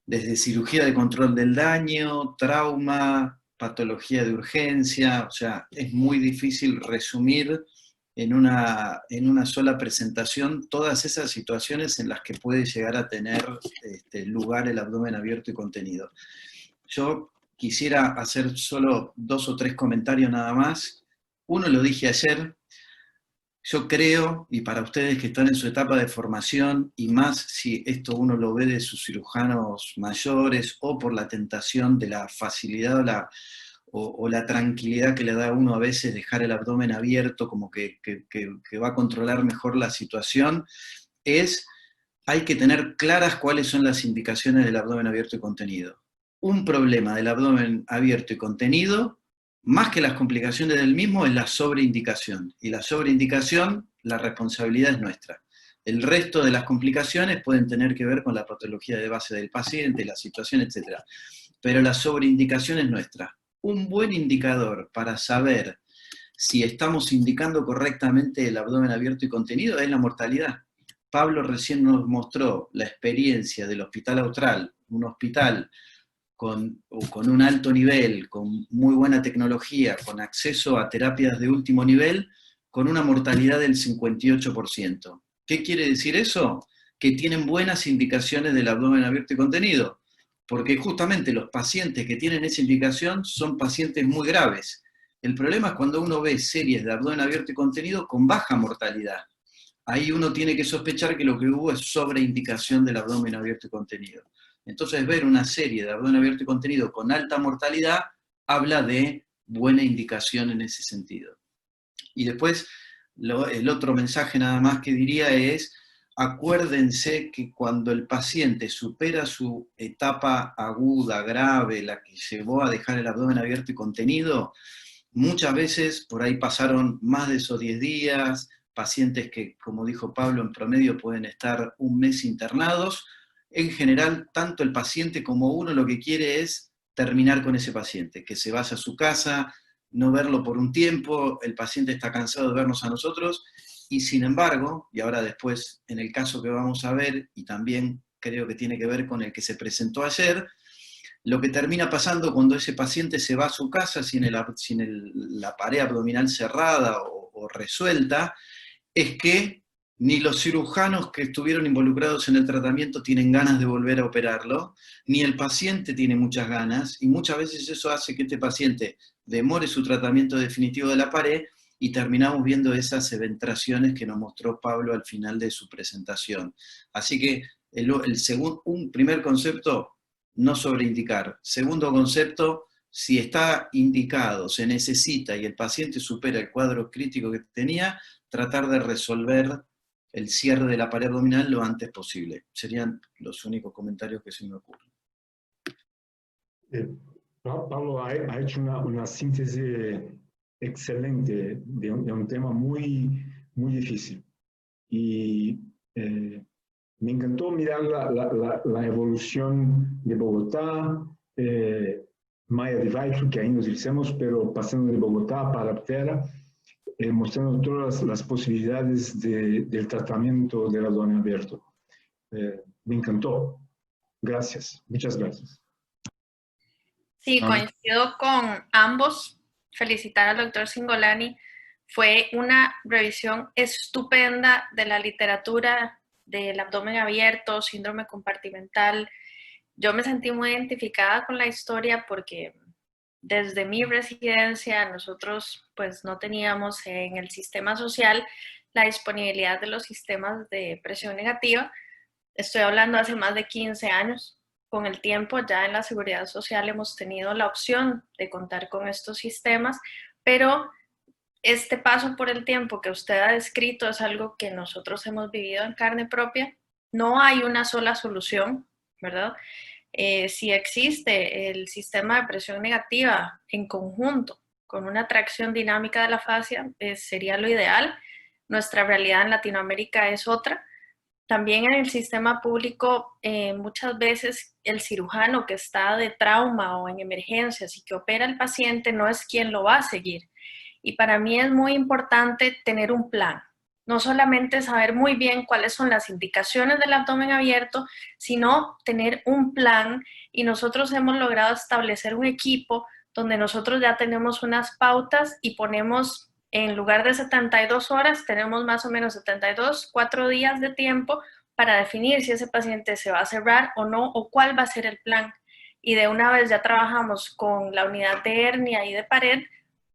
desde cirugía de control del daño, trauma, patología de urgencia. O sea, es muy difícil resumir en una sola presentación todas esas situaciones en las que puede llegar a tener lugar el abdomen abierto y contenido. Yo quisiera hacer solo 2 o 3 comentarios nada más. Uno lo dije ayer. Yo creo, y para ustedes que están en su etapa de formación, y más si esto uno lo ve de sus cirujanos mayores, o por la tentación de la facilidad o la tranquilidad que le da a uno a veces dejar el abdomen abierto, como que va a controlar mejor la situación, hay que tener claras cuáles son las indicaciones del abdomen abierto y contenido. Un problema del abdomen abierto y contenido, más que las complicaciones del mismo, es la sobreindicación. Y la sobreindicación, la responsabilidad es nuestra. El resto de las complicaciones pueden tener que ver con la patología de base del paciente, la situación, etc. Pero la sobreindicación es nuestra. Un buen indicador para saber si estamos indicando correctamente el abdomen abierto y contenido es la mortalidad. Pablo recién nos mostró la experiencia del Hospital Austral, un hospital con un alto nivel, con muy buena tecnología, con acceso a terapias de último nivel, con una mortalidad del 58%. ¿Qué quiere decir eso? Que tienen buenas indicaciones del abdomen abierto y contenido, porque justamente los pacientes que tienen esa indicación son pacientes muy graves. El problema es cuando uno ve series de abdomen abierto y contenido con baja mortalidad. Ahí uno tiene que sospechar que lo que hubo es sobreindicación del abdomen abierto y contenido. Entonces, ver una serie de abdomen abierto y contenido con alta mortalidad habla de buena indicación en ese sentido. Y después, el otro mensaje nada más que diría es, acuérdense que cuando el paciente supera su etapa aguda, grave, la que llevó a dejar el abdomen abierto y contenido, muchas veces por ahí pasaron más de esos 10 días, pacientes que, como dijo Pablo, en promedio pueden estar un mes internados. En general, tanto el paciente como uno lo que quiere es terminar con ese paciente, que se vaya a su casa, no verlo por un tiempo, el paciente está cansado de vernos a nosotros, y sin embargo, y ahora después en el caso que vamos a ver, y también creo que tiene que ver con el que se presentó ayer, lo que termina pasando cuando ese paciente se va a su casa sin la pared abdominal cerrada o resuelta, es que ni los cirujanos que estuvieron involucrados en el tratamiento tienen ganas de volver a operarlo, ni el paciente tiene muchas ganas, y muchas veces eso hace que este paciente demore su tratamiento definitivo de la pared, y terminamos viendo esas eventraciones que nos mostró Pablo al final de su presentación. Así que un primer concepto, no sobreindicar. Segundo concepto, si está indicado, se necesita y el paciente supera el cuadro crítico que tenía, tratar de resolver el cierre de la pared abdominal lo antes posible. Serían los únicos comentarios que se me ocurren. Pablo ha hecho una síntesis excelente de un tema muy, muy difícil. Y me encantó mirar la evolución de Bogotá, Maya de Weitl, que ahí nos utilizamos, pero pasando de Bogotá para Aptera, mostrando todas las posibilidades del tratamiento del abdomen abierto. Me encantó. Gracias, muchas gracias. Sí, coincido con ambos. Felicitar al doctor Cingolani. Fue una revisión estupenda de la literatura del abdomen abierto, síndrome compartimental. Yo me sentí muy identificada con la historia porque desde mi residencia nosotros pues no teníamos en el sistema social la disponibilidad de los sistemas de presión negativa. Estoy hablando hace más de 15 años. Con el tiempo ya en la seguridad social hemos tenido la opción de contar con estos sistemas, pero este paso por el tiempo que usted ha descrito es algo que nosotros hemos vivido en carne propia. No hay una sola solución, ¿verdad? Si existe el sistema de presión negativa en conjunto con una tracción dinámica de la fascia, sería lo ideal. Nuestra realidad en Latinoamérica es otra. También en el sistema público, muchas veces el cirujano que está de trauma o en emergencias y que opera al paciente no es quien lo va a seguir. Y para mí es muy importante tener un plan. No solamente saber muy bien cuáles son las indicaciones del abdomen abierto, sino tener un plan. Y nosotros hemos logrado establecer un equipo donde nosotros ya tenemos unas pautas y ponemos, en lugar de 72 horas, tenemos más o menos 4 días de tiempo para definir si ese paciente se va a cerrar o no, o cuál va a ser el plan. Y de una vez ya trabajamos con la unidad de hernia y de pared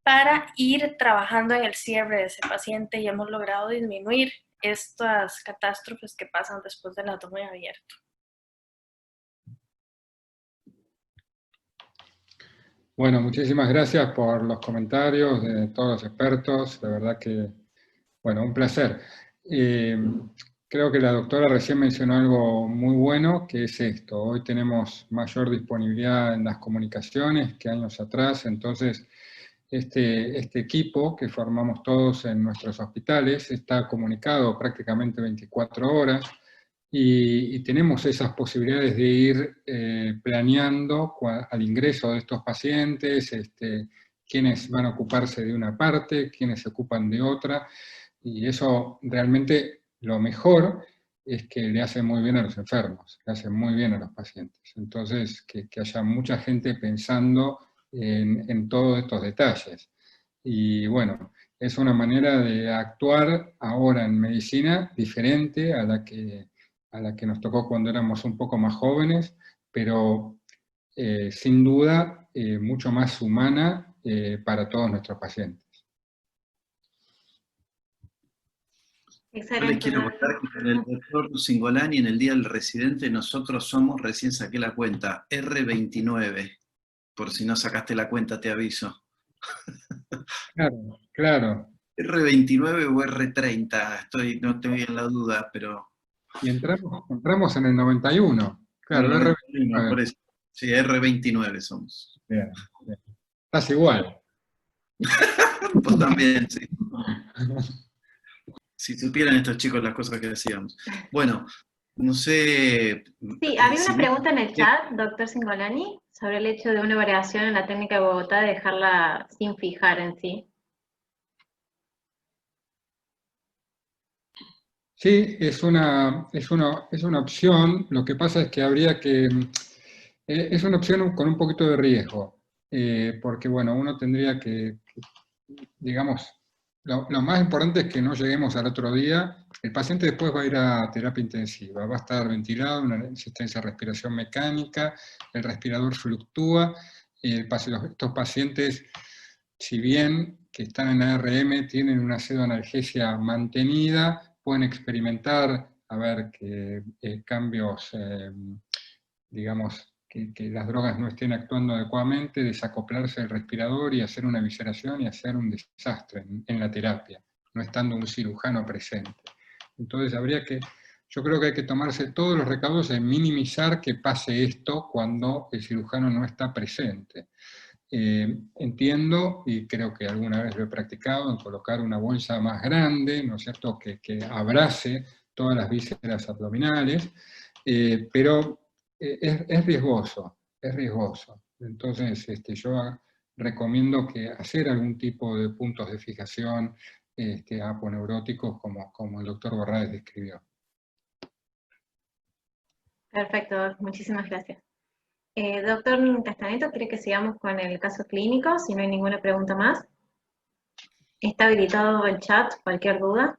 para ir trabajando en el cierre de ese paciente, y hemos logrado disminuir estas catástrofes que pasan después del abdomen abierto. Bueno, muchísimas gracias por los comentarios de todos los expertos, de verdad que, bueno, un placer. Creo que la doctora recién mencionó algo muy bueno, que es esto. Hoy tenemos mayor disponibilidad en las comunicaciones que años atrás, entonces este equipo que formamos todos en nuestros hospitales está comunicado prácticamente 24 horas, y tenemos esas posibilidades de ir planeando al ingreso de estos pacientes, quiénes van a ocuparse de una parte, quiénes se ocupan de otra, y eso realmente lo mejor es que le hace muy bien a los enfermos, le hace muy bien a los pacientes. Entonces, que haya mucha gente pensando en todos estos detalles. Y bueno, es una manera de actuar ahora en medicina diferente a la que nos tocó cuando éramos un poco más jóvenes, pero sin duda mucho más humana para todos nuestros pacientes. Yo les quiero contar que con el doctor Cingolani en el Día del Residente nosotros somos, recién saqué la cuenta, R29. Por si no sacaste la cuenta, te aviso. Claro, claro. R29 o R30, no estoy en la duda, pero Y entramos en el 91. Claro, No, R29. por eso. Sí, R29 somos. Bien, bien. Estás igual. Vos también, sí. Si supieran estos chicos las cosas que hacíamos. Bueno, no sé... Sí, había si una pregunta en el chat, doctor Cingolani, sobre el hecho de una variación en la técnica de Bogotá de dejarla sin fijar en sí. Sí, es una opción. Lo que pasa es que habría que... es una opción con un poquito de riesgo, porque bueno, uno tendría digamos, lo más importante es que no lleguemos al otro día. El paciente después va a ir a terapia intensiva, va a estar ventilado, una asistencia de respiración mecánica, el respirador fluctúa, estos pacientes, si bien que están en ARM, tienen una pseudoanalgesia mantenida, pueden experimentar, a ver, cambios, digamos, que las drogas no estén actuando adecuadamente, desacoplarse del respirador y hacer una evisceración y hacer un desastre en la terapia, no estando un cirujano presente. Entonces yo creo que hay que tomarse todos los recaudos en minimizar que pase esto cuando el cirujano no está presente. Entiendo, y creo que alguna vez lo he practicado, en colocar una bolsa más grande, ¿no es cierto?, que abrace todas las vísceras abdominales, pero es riesgoso, es riesgoso. Entonces, yo recomiendo que hacer algún tipo de puntos de fijación aponeuróticos como el doctor Borrades describió. Perfecto, muchísimas gracias. Doctor Castaneto, ¿quiere que sigamos con el caso clínico? Si no hay ninguna pregunta más. Está habilitado el chat, cualquier duda.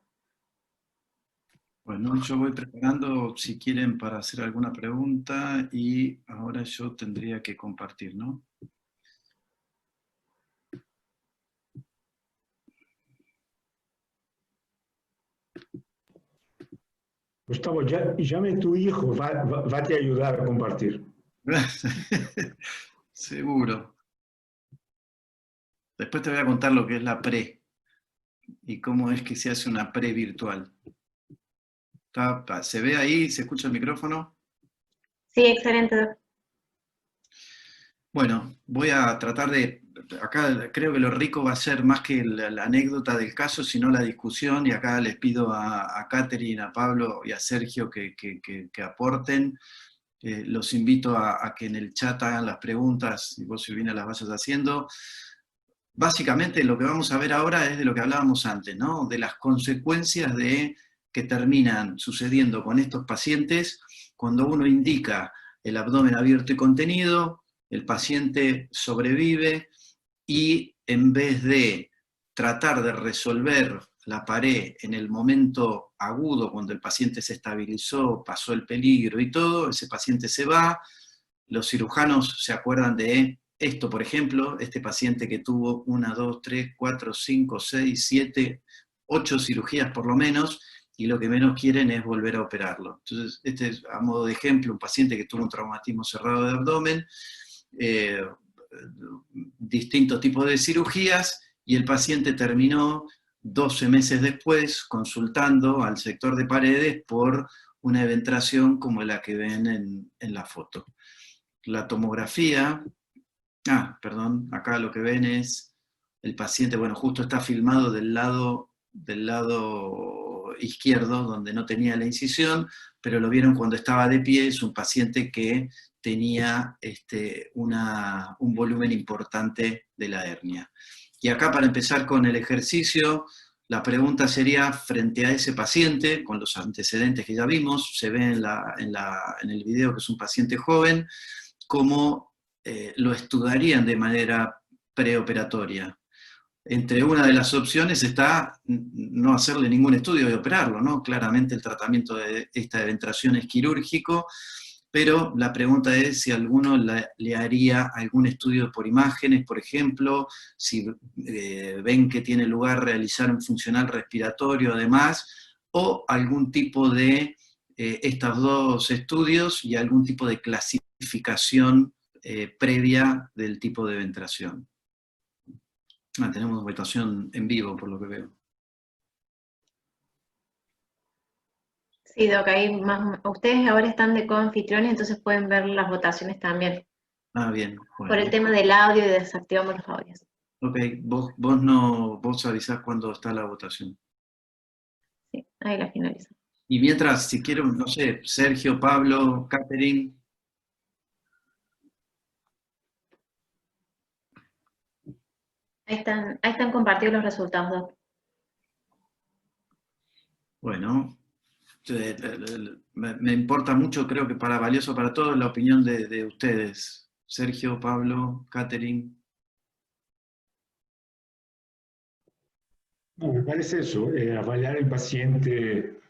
Bueno, yo voy preparando, si quieren, para hacer alguna pregunta, y ahora yo tendría que compartir, ¿no? Gustavo, llame tu hijo, va a te ayudar a compartir. Seguro. Después te voy a contar lo que es la pre y cómo es que se hace una pre virtual. ¿Se ve ahí? ¿Se escucha el micrófono? Sí, excelente. Bueno, voy a tratar de... Acá creo que lo rico va a ser más que la anécdota del caso, sino la discusión, y acá les pido a Catherine, a Pablo y a Sergio que aporten. Los invito a que en el chat hagan las preguntas, y vos, Silvina, las vayas haciendo. Básicamente lo que vamos a ver ahora es de lo que hablábamos antes, ¿no? De las consecuencias que terminan sucediendo con estos pacientes cuando uno indica el abdomen abierto y contenido, el paciente sobrevive y en vez de tratar de resolver la pared en el momento agudo, cuando el paciente se estabilizó, pasó el peligro y todo, ese paciente se va, los cirujanos se acuerdan de esto, por ejemplo, este paciente que tuvo 1, 2, 3, 4, 5, 6, 7, 8 cirugías por lo menos, y lo que menos quieren es volver a operarlo. Entonces, este es a modo de ejemplo, un paciente que tuvo un traumatismo cerrado de abdomen, distintos tipos de cirugías, y el paciente terminó 12 meses después consultando al sector de paredes por una eventración como la que ven en la foto. La tomografía, acá lo que ven es el paciente, bueno, justo está filmado del lado izquierdo, donde no tenía la incisión, pero lo vieron cuando estaba de pie. Es un paciente que tenía un volumen importante de la hernia. Y acá, para empezar con el ejercicio, la pregunta sería, frente a ese paciente, con los antecedentes que ya vimos, se ve en el video que es un paciente joven, cómo lo estudiarían de manera preoperatoria. Entre una de las opciones está no hacerle ningún estudio y operarlo, ¿no? Claramente el tratamiento de esta eventración es quirúrgico, pero la pregunta es si alguno le haría algún estudio por imágenes, por ejemplo, si ven que tiene lugar realizar un funcional respiratorio además, o algún tipo de estos dos estudios y algún tipo de clasificación previa del tipo de eventración. Tenemos votación en vivo, por lo que veo. Sí, Doc, ahí más, ustedes ahora están de coanfitriones, entonces pueden ver las votaciones también. Ah, bien. Por el Bueno. tema del audio y desactivamos los audios. Ok, vos avisás cuando está la votación. Sí, ahí la finalizo. Y mientras, si quiero, no sé, Sergio, Pablo, Catherine. Ahí están compartidos los resultados, Doc. Bueno, me importa mucho, creo que valioso para todos, la opinión de ustedes. Sergio, Pablo, Catherine. No, me parece eso, avaliar el paciente,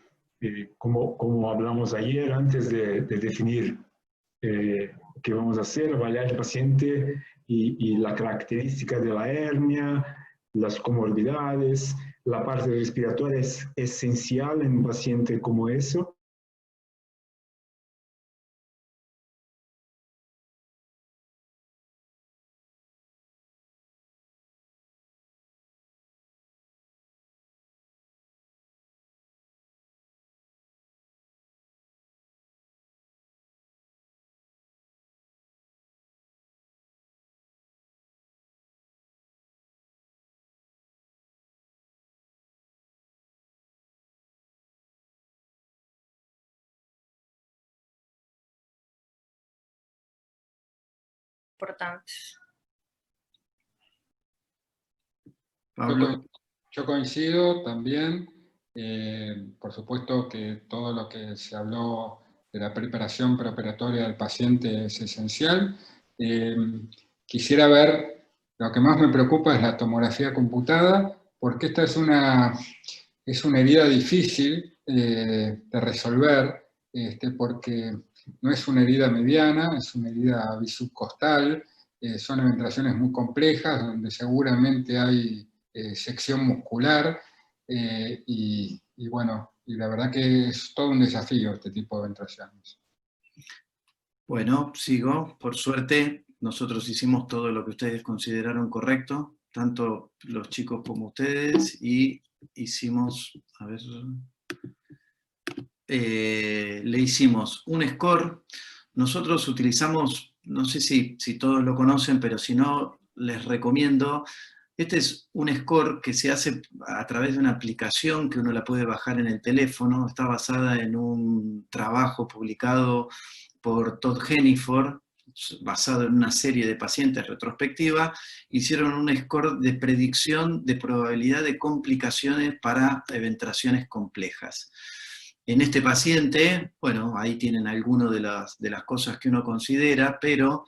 como hablamos ayer, antes de definir qué vamos a hacer, avaliar el paciente y la característica de la hernia, las comorbilidades, la parte respiratoria es esencial en un paciente como eso. Importantes. Pablo. Yo coincido también, por supuesto que todo lo que se habló de la preparación preoperatoria del paciente es esencial. Quisiera ver, lo que más me preocupa es la tomografía computada, porque esta es una herida difícil de resolver, porque no es una herida mediana, es una herida bisubcostal, son eventraciones muy complejas, donde seguramente hay sección muscular, y bueno, y la verdad que es todo un desafío este tipo de eventraciones. Bueno, sigo. Por suerte, nosotros hicimos todo lo que ustedes consideraron correcto, tanto los chicos como ustedes, y hicimos, a ver, le hicimos un score. Nosotros utilizamos, no sé si todos lo conocen, pero si no, les recomiendo. Este es un score que se hace a través de una aplicación que uno la puede bajar en el teléfono. Está basada en un trabajo publicado por Todd Henniford, basado en una serie de pacientes retrospectiva. Hicieron un score de predicción de probabilidad de complicaciones para eventraciones complejas. En este paciente, bueno, ahí tienen algunas de las cosas que uno considera, pero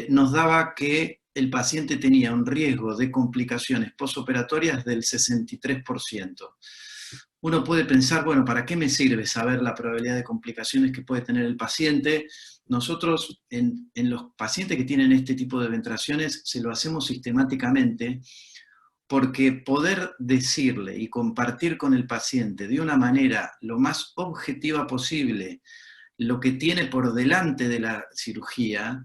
nos daba que el paciente tenía un riesgo de complicaciones postoperatorias del 63%. Uno puede pensar, bueno, ¿para qué me sirve saber la probabilidad de complicaciones que puede tener el paciente? Nosotros, en los pacientes que tienen este tipo de eventraciones, se lo hacemos sistemáticamente, porque poder decirle y compartir con el paciente de una manera lo más objetiva posible lo que tiene por delante de la cirugía,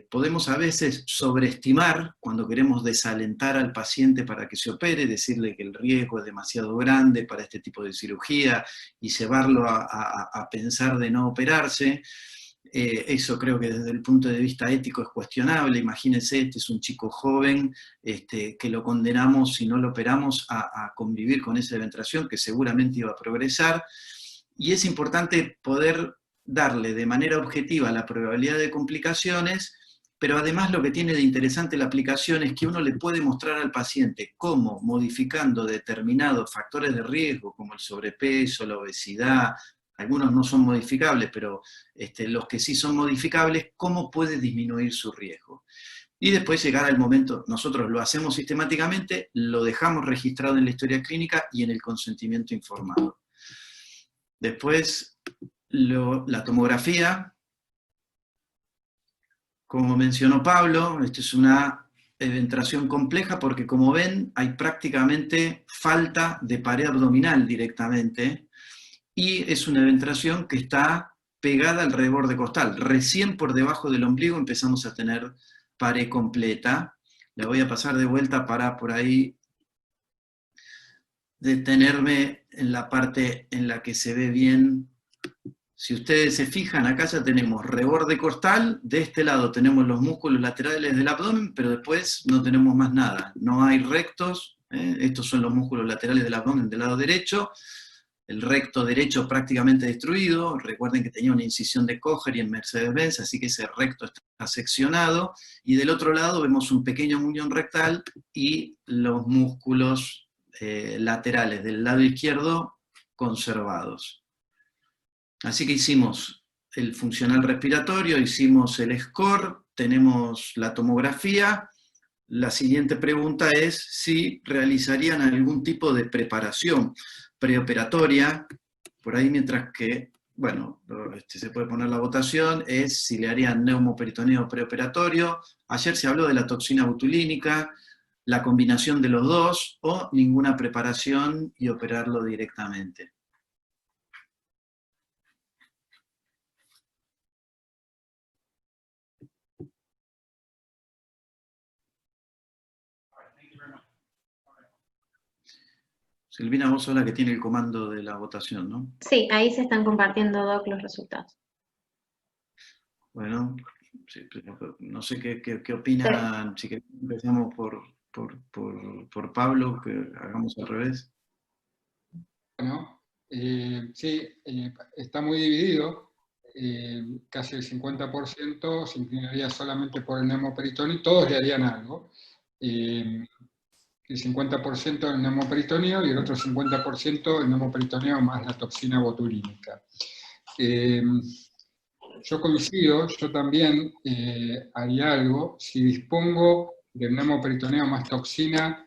podemos a veces sobreestimar cuando queremos desalentar al paciente para que se opere, decirle que el riesgo es demasiado grande para este tipo de cirugía y llevarlo a pensar de no operarse. Eso creo que desde el punto de vista ético es cuestionable. Imagínense, este es un chico joven que lo condenamos, si no lo operamos, a convivir con esa eventración que seguramente iba a progresar. Y es importante poder darle de manera objetiva la probabilidad de complicaciones, pero además lo que tiene de interesante la aplicación es que uno le puede mostrar al paciente cómo, modificando determinados factores de riesgo, como el sobrepeso, la obesidad, algunos no son modificables, pero los que sí son modificables, cómo puede disminuir su riesgo. Y después llegar al momento, nosotros lo hacemos sistemáticamente, lo dejamos registrado en la historia clínica y en el consentimiento informado. Después, la tomografía, como mencionó Pablo, esta es una eventración compleja porque, como ven, hay prácticamente falta de pared abdominal directamente, y es una eventración que está pegada al reborde costal. Recién por debajo del ombligo empezamos a tener pared completa. La voy a pasar de vuelta para por ahí detenerme en la parte en la que se ve bien. Si ustedes se fijan, acá ya tenemos reborde costal, de este lado tenemos los músculos laterales del abdomen, pero después no tenemos más nada. No hay rectos, estos son los músculos laterales del abdomen del lado derecho, el recto derecho prácticamente destruido, recuerden que tenía una incisión de Kocher y en Mercedes-Benz, así que ese recto está seccionado, y del otro lado vemos un pequeño muñón rectal y los músculos laterales del lado izquierdo conservados. Así que hicimos el funcional respiratorio, hicimos el score, tenemos la tomografía. La siguiente pregunta es si realizarían algún tipo de preparación preoperatoria, por ahí mientras que, bueno, se puede poner la votación, es si le harían neumoperitoneo preoperatorio. Ayer se habló de la toxina botulínica, la combinación de los dos, o ninguna preparación y operarlo directamente. Silvina, vos sos la que tiene el comando de la votación, ¿no? Sí, ahí se están compartiendo, Doc, los resultados. Bueno, sí, no sé qué opinan, si empezamos por Pablo, que hagamos al revés. Bueno, sí, está muy dividido. Casi el 50% se inclinaría solamente por el neumoperitoneo y todos le harían algo. El 50% el neumoperitoneo y el otro 50% el neumoperitoneo más la toxina botulínica. Yo coincido, yo también haría algo. Si dispongo del neumoperitoneo más toxina,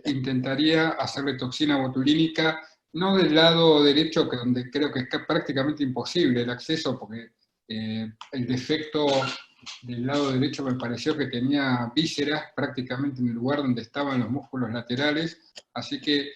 intentaría hacerle toxina botulínica, no del lado derecho, que donde creo que es prácticamente imposible el acceso, porque el defecto del lado derecho me pareció que tenía vísceras prácticamente en el lugar donde estaban los músculos laterales, así que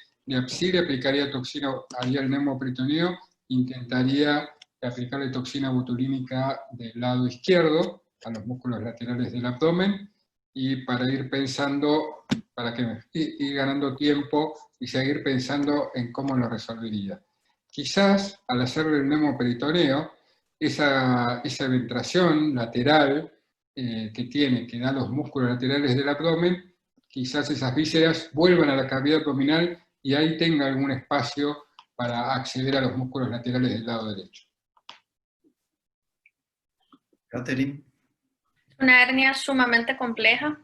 sí le aplicaría toxina, haría el neumoperitoneo, intentaría aplicarle toxina botulínica del lado izquierdo, a los músculos laterales del abdomen, y para ir pensando, para que ir ganando tiempo y seguir pensando en cómo lo resolvería. Quizás, al hacerle el neumoperitoneo, esa ventración lateral que da los músculos laterales del abdomen, quizás esas vísceras vuelvan a la cavidad abdominal y ahí tenga algún espacio para acceder a los músculos laterales del lado derecho. Catherine. Una hernia sumamente compleja.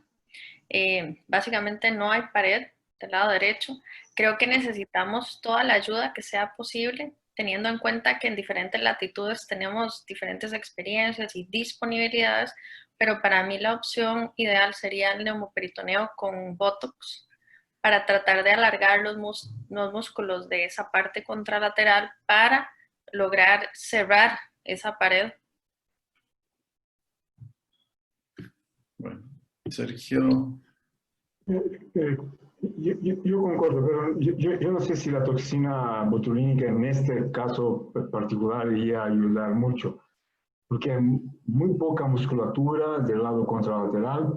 Básicamente no hay pared del lado derecho. Creo que necesitamos toda la ayuda que sea posible, teniendo en cuenta que en diferentes latitudes tenemos diferentes experiencias y disponibilidades, pero para mí la opción ideal sería el neumoperitoneo con Botox para tratar de alargar los músculos de esa parte contralateral para lograr cerrar esa pared. Bueno, Sergio. Yo concordo, pero yo no sé si la toxina botulínica en este caso particular iría a ayudar mucho, porque hay muy poca musculatura del lado contralateral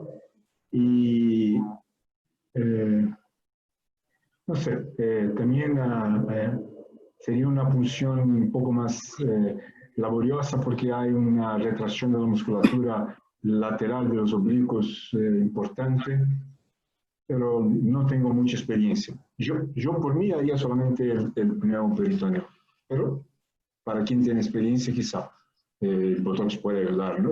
y no sé, también sería una función un poco más laboriosa porque hay una retracción de la musculatura lateral de los oblicuos importante, pero no tengo mucha experiencia. Yo por mí haría solamente el neumoperitoneo, pero para quien tiene experiencia quizá el Botox puede ayudar, ¿no?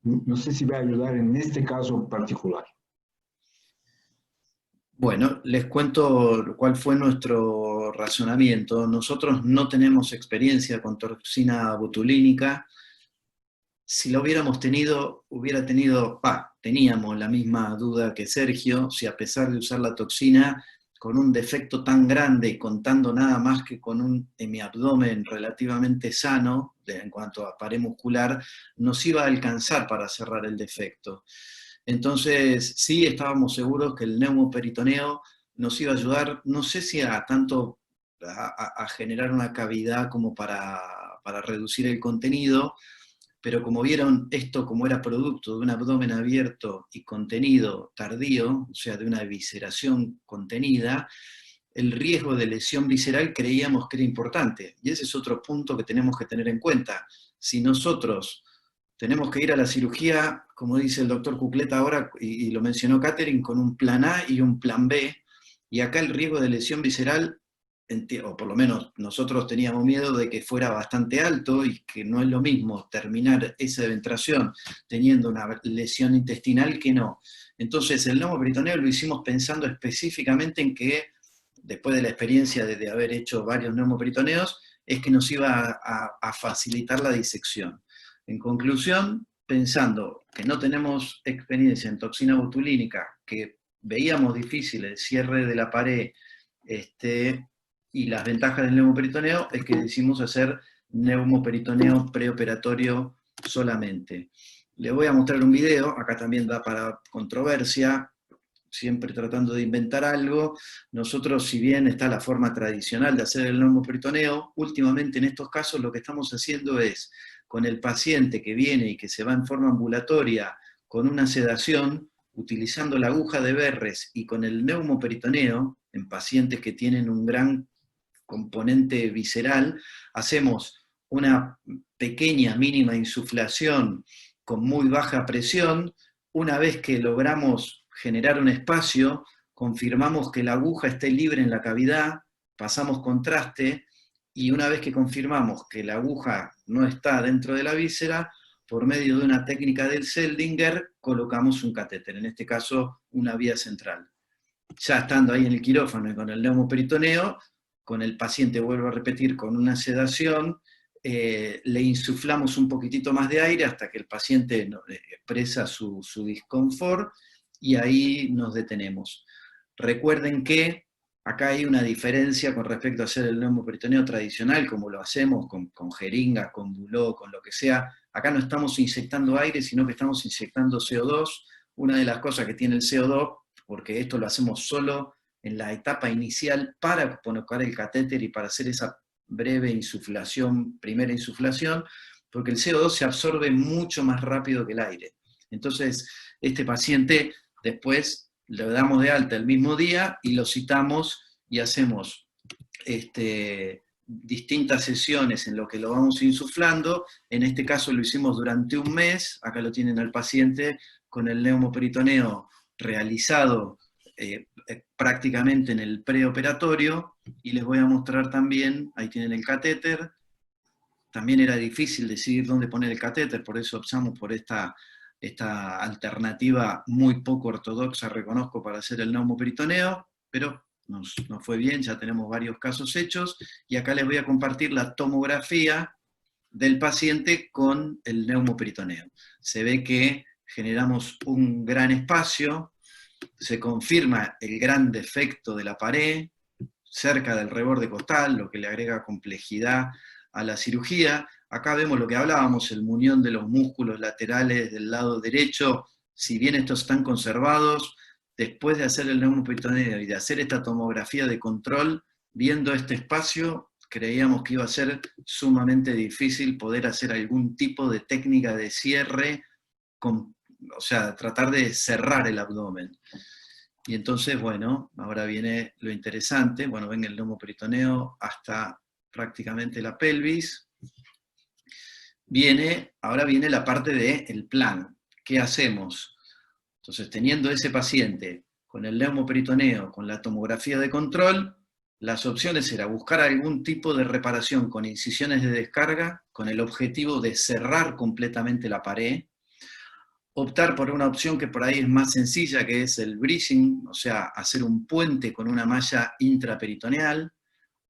No sé si va a ayudar en este caso particular. Bueno, les cuento cuál fue nuestro razonamiento. Nosotros no tenemos experiencia con toxina botulínica. Si lo hubiéramos tenido, teníamos la misma duda que Sergio, si a pesar de usar la toxina con un defecto tan grande y contando nada más que con un hemiabdomen relativamente sano, en cuanto a pared muscular, nos iba a alcanzar para cerrar el defecto. Entonces, sí estábamos seguros que el neumoperitoneo nos iba a ayudar, no sé si a generar una cavidad como para reducir el contenido, pero como vieron, esto como era producto de un abdomen abierto y contenido tardío, o sea, de una evisceración contenida, el riesgo de lesión visceral creíamos que era importante. Y ese es otro punto que tenemos que tener en cuenta. Si nosotros tenemos que ir a la cirugía, como dice el doctor Cucleta ahora, y lo mencionó Catherine, con un plan A y un plan B, y acá el riesgo de lesión visceral, o por lo menos nosotros teníamos miedo de que fuera bastante alto, y que no es lo mismo terminar esa ventración teniendo una lesión intestinal que no. Entonces el neumoperitoneo lo hicimos pensando específicamente en que, después de la experiencia de haber hecho varios neumoperitoneos, es que nos iba a facilitar la disección. En conclusión, pensando que no tenemos experiencia en toxina botulínica, que veíamos difícil el cierre de la pared, y las ventajas del neumoperitoneo, es que decidimos hacer neumoperitoneo preoperatorio solamente. Les voy a mostrar un video, acá también da para controversia, siempre tratando de inventar algo. Nosotros, si bien está la forma tradicional de hacer el neumoperitoneo, últimamente en estos casos lo que estamos haciendo es, con el paciente que viene y que se va en forma ambulatoria con una sedación, utilizando la aguja de Verres y con el neumoperitoneo, en pacientes que tienen un gran componente visceral, hacemos una pequeña mínima insuflación con muy baja presión. Una vez que logramos generar un espacio, confirmamos que la aguja esté libre en la cavidad, pasamos contraste, y una vez que confirmamos que la aguja no está dentro de la víscera, por medio de una técnica del Seldinger, colocamos un catéter, en este caso una vía central. Ya estando ahí en el quirófano y con el neumoperitoneo, con el paciente, vuelvo a repetir, con una sedación, le insuflamos un poquitito más de aire hasta que el paciente expresa su disconfort, y ahí nos detenemos. Recuerden que acá hay una diferencia con respecto a hacer el neumoperitoneo tradicional, como lo hacemos con jeringas, con buló, con lo que sea. Acá no estamos inyectando aire, sino que estamos inyectando CO2. Una de las cosas que tiene el CO2, porque esto lo hacemos solo en la etapa inicial para colocar el catéter y para hacer esa breve insuflación, primera insuflación, porque el CO2 se absorbe mucho más rápido que el aire. Entonces, este paciente después le damos de alta el mismo día y lo citamos y hacemos distintas sesiones en lo que lo vamos insuflando. En este caso lo hicimos durante un mes, acá lo tienen al paciente con el neumoperitoneo realizado prácticamente en el preoperatorio, y les voy a mostrar también, ahí tienen el catéter. También era difícil decidir dónde poner el catéter, por eso optamos por esta alternativa muy poco ortodoxa, reconozco, para hacer el neumoperitoneo, pero nos fue bien, ya tenemos varios casos hechos, y acá les voy a compartir la tomografía del paciente con el neumoperitoneo. Se ve que generamos un gran espacio, se confirma el gran defecto de la pared cerca del reborde costal, lo que le agrega complejidad a la cirugía. Acá vemos lo que hablábamos, el muñón de los músculos laterales del lado derecho. Si bien estos están conservados, después de hacer el neumoperitoneo y de hacer esta tomografía de control, viendo este espacio, creíamos que iba a ser sumamente difícil poder hacer algún tipo de técnica de cierre, o sea, tratar de cerrar el abdomen. Y entonces, bueno, ahora viene lo interesante. Bueno, ven el neumoperitoneo hasta prácticamente la pelvis. Ahora viene la parte del plan. ¿Qué hacemos? Entonces, teniendo ese paciente con el neumoperitoneo, con la tomografía de control, las opciones eran buscar algún tipo de reparación con incisiones de descarga, con el objetivo de cerrar completamente la pared, optar por una opción que por ahí es más sencilla, que es el bridging, o sea, hacer un puente con una malla intraperitoneal,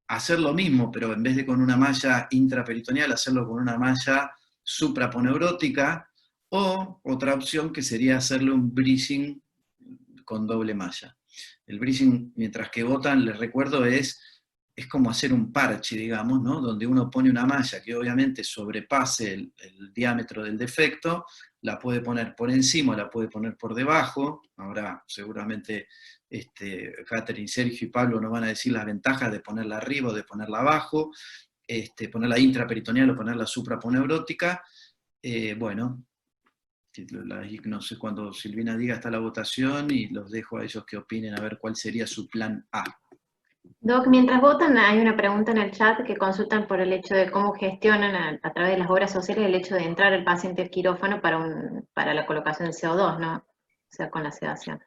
hacer lo mismo, pero en vez de con una malla intraperitoneal, hacerlo con una malla supraponeurótica, o otra opción que sería hacerle un bridging con doble malla. El bridging, mientras que botan, les recuerdo, es como hacer un parche, digamos, ¿no? Donde uno pone una malla que obviamente sobrepase el diámetro del defecto, la puede poner por encima, la puede poner por debajo. Ahora seguramente Catherine, Sergio y Pablo nos van a decir las ventajas de ponerla arriba o de ponerla abajo, ponerla intraperitoneal o ponerla supraponeurótica. Bueno, no sé, cuando Silvina diga está la votación, y los dejo a ellos que opinen a ver cuál sería su plan A. Doc, mientras votan, hay una pregunta en el chat que consultan por el hecho de cómo gestionan a través de las obras sociales el hecho de entrar el paciente al quirófano para la colocación de CO2, ¿no? O sea, con la sedación.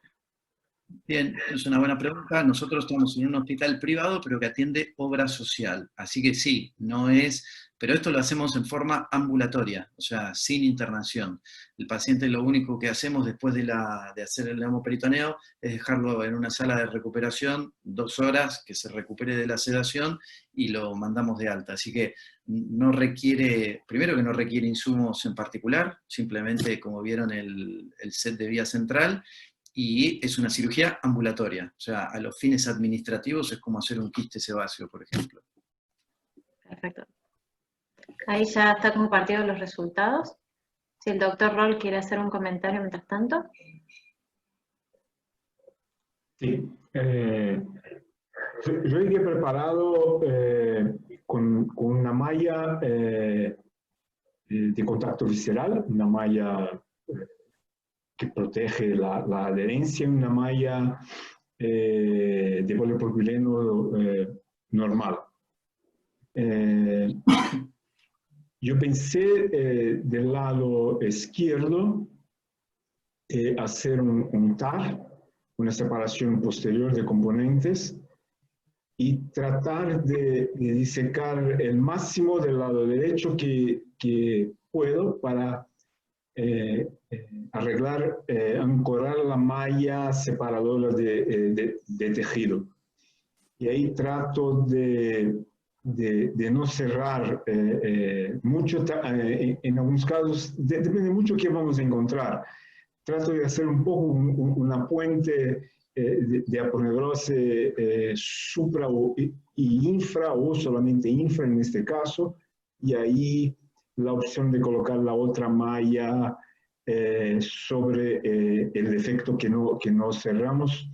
Bien, es una buena pregunta. Nosotros estamos en un hospital privado, pero que atiende obra social. Así que sí, no es, pero esto lo hacemos en forma ambulatoria, o sea, sin internación. El paciente lo único que hacemos después de hacer el hemoperitoneo es dejarlo en una sala de recuperación, 2 horas, que se recupere de la sedación y lo mandamos de alta. Así que no requiere, primero que no requiere insumos en particular, simplemente como vieron el set de vía central, y es una cirugía ambulatoria, o sea, a los fines administrativos es como hacer un quiste sebáceo, por ejemplo. Perfecto. Ahí ya está compartido los resultados. Si el doctor Roll quiere hacer un comentario mientras tanto. Sí. Yo iría preparado con una malla de contacto visceral, una malla que protege la adherencia, una malla de polipropileno normal. Yo pensé del lado izquierdo hacer un TAR, una separación posterior de componentes, y tratar de disecar el máximo del lado derecho que puedo para arreglar, ancorar la malla separadora de tejido. Y ahí trato de no cerrar mucho, en algunos casos, depende mucho de qué vamos a encontrar. Trato de hacer un poco una puente de aponeurose supra y infra, o solamente infra en este caso, y ahí la opción de colocar la otra malla sobre el defecto que no cerramos,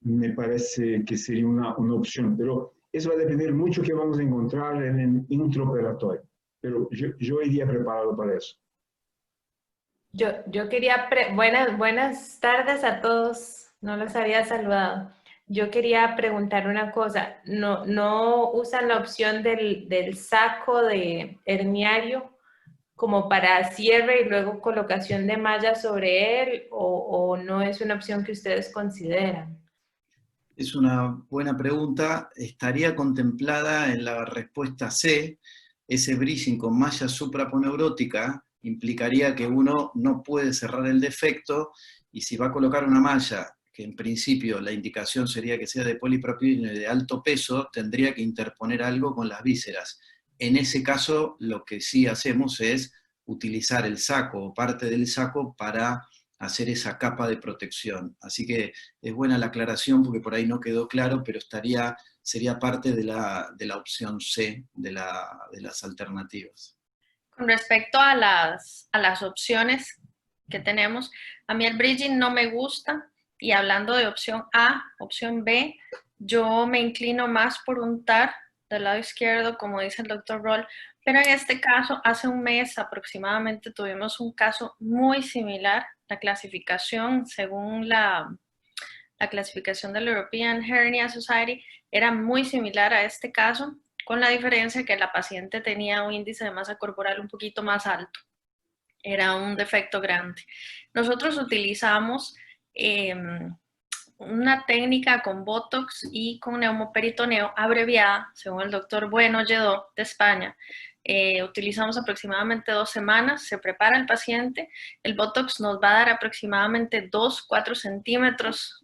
me parece que sería una opción, pero eso va a depender mucho que vamos a encontrar en el intraoperatorio, pero yo iría preparado para eso. Yo quería, buenas tardes a todos, no los había saludado. Yo quería preguntar una cosa, ¿no usan la opción del saco de herniario como para cierre y luego colocación de malla sobre él, o no es una opción que ustedes consideran? Es una buena pregunta. Estaría contemplada en la respuesta C. Ese bridging con malla supraponeurótica implicaría que uno no puede cerrar el defecto, y si va a colocar una malla, que en principio la indicación sería que sea de polipropileno y de alto peso, tendría que interponer algo con las vísceras. En ese caso, lo que sí hacemos es utilizar el saco o parte del saco para hacer esa capa de protección. Así que es buena la aclaración porque por ahí no quedó claro, pero sería parte de la opción C de las alternativas. Con respecto a las opciones que tenemos, a mí el bridging no me gusta, y hablando de opción A, opción B, yo me inclino más por un TAR del lado izquierdo, como dice el doctor Roll, pero en este caso, hace un mes aproximadamente tuvimos un caso muy similar. La clasificación, según la clasificación del European Hernia Society, era muy similar a este caso, con la diferencia que la paciente tenía un índice de masa corporal un poquito más alto. Era un defecto grande. Nosotros utilizamos una técnica con Botox y con neumoperitoneo abreviada, según el doctor Bueno Lledó de España. Utilizamos aproximadamente 2 semanas, se prepara el paciente, el Botox nos va a dar aproximadamente 2-4 centímetros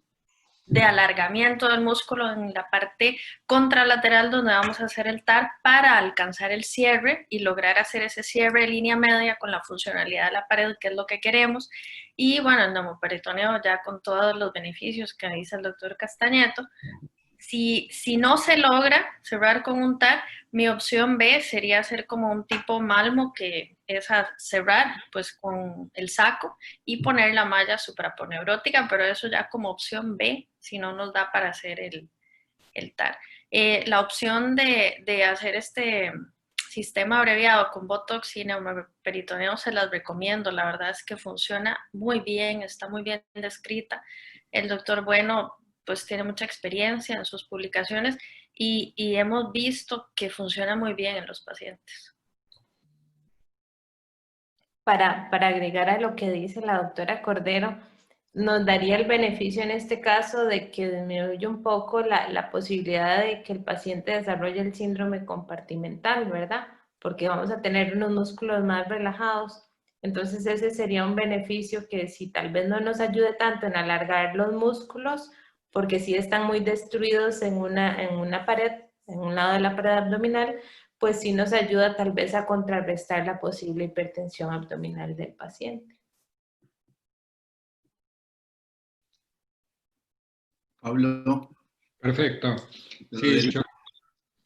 de alargamiento del músculo en la parte contralateral donde vamos a hacer el TAR para alcanzar el cierre y lograr hacer ese cierre de línea media con la funcionalidad de la pared, que es lo que queremos. Y bueno, el neumoperitoneo ya con todos los beneficios que dice el doctor Castañeto. Si no se logra cerrar con un TAR, mi opción B sería hacer como un tipo Malmo, que es cerrar pues con el saco y poner la malla supraponeurótica, pero eso ya como opción B, si no nos da para hacer el TAR. La opción de hacer este sistema abreviado con Botox y neumoperitoneo se las recomiendo, la verdad es que funciona muy bien, está muy bien descrita. El doctor Bueno pues tiene mucha experiencia en sus publicaciones y hemos visto que funciona muy bien en los pacientes. Para agregar a lo que dice la doctora Cordero, nos daría el beneficio en este caso de que disminuye un poco la posibilidad de que el paciente desarrolle el síndrome compartimental, ¿verdad? Porque vamos a tener unos músculos más relajados. Entonces ese sería un beneficio que si tal vez no nos ayude tanto en alargar los músculos, porque sí están muy destruidos en una pared, en un lado de la pared abdominal, pues sí nos ayuda tal vez a contrarrestar la posible hipertensión abdominal del paciente. Pablo. Perfecto. Sí,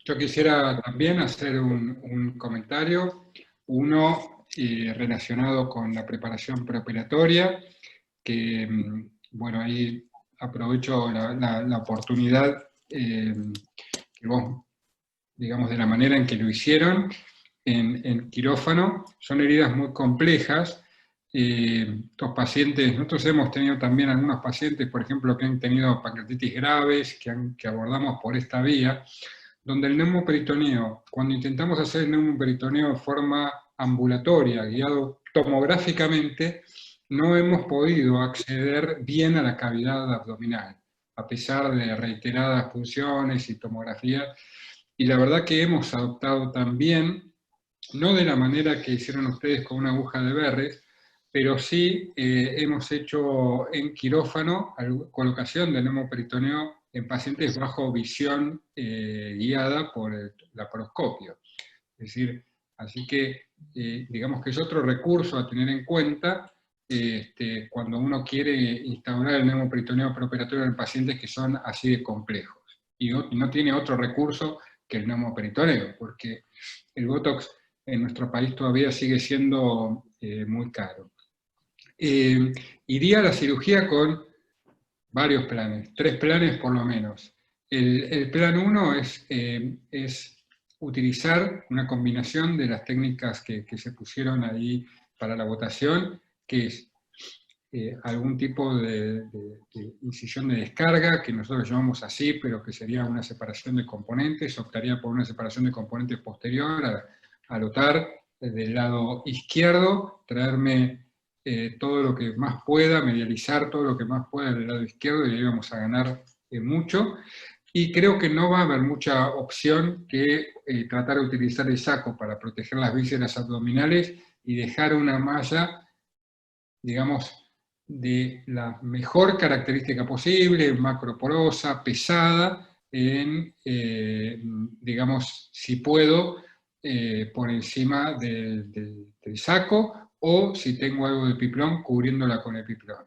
yo quisiera también hacer un comentario, uno relacionado con la preparación preoperatoria, que, bueno, ahí aprovecho la oportunidad que vos, digamos, de la manera en que lo hicieron en quirófano. Son heridas muy complejas. Estos pacientes, nosotros hemos tenido también algunos pacientes, por ejemplo, que han tenido pancreatitis graves, que abordamos por esta vía, donde el neumoperitoneo, cuando intentamos hacer el neumoperitoneo de forma ambulatoria, guiado tomográficamente, no hemos podido acceder bien a la cavidad abdominal, a pesar de reiteradas punciones y tomografías. Y la verdad que hemos adoptado también, no de la manera que hicieron ustedes con una aguja de Verres, pero sí hemos hecho en quirófano colocación de neumoperitoneo en pacientes bajo visión guiada por el laparoscopio. Es decir, así que digamos que es otro recurso a tener en cuenta cuando uno quiere instaurar el neumoperitoneo preoperatorio en pacientes que son así de complejos. Y no tiene otro recurso que el neumoperitoneo, porque el Botox en nuestro país todavía sigue siendo muy caro. Iría a la cirugía con varios planes, 3 planes por lo menos. El plan 1 es utilizar una combinación de las técnicas que se pusieron ahí para la votación, que es algún tipo de incisión de descarga, que nosotros llamamos así, pero que sería una separación de componentes. Optaría por una separación de componentes posterior al OTAR del lado izquierdo, traerme todo lo que más pueda, medializar todo lo que más pueda del lado izquierdo, y ahí vamos a ganar mucho. Y creo que no va a haber mucha opción que tratar de utilizar el saco para proteger las vísceras abdominales y dejar una malla, digamos, de la mejor característica posible, macroporosa, pesada, digamos, si puedo, por encima del saco, o si tengo algo de piplón, cubriéndola con el piplón.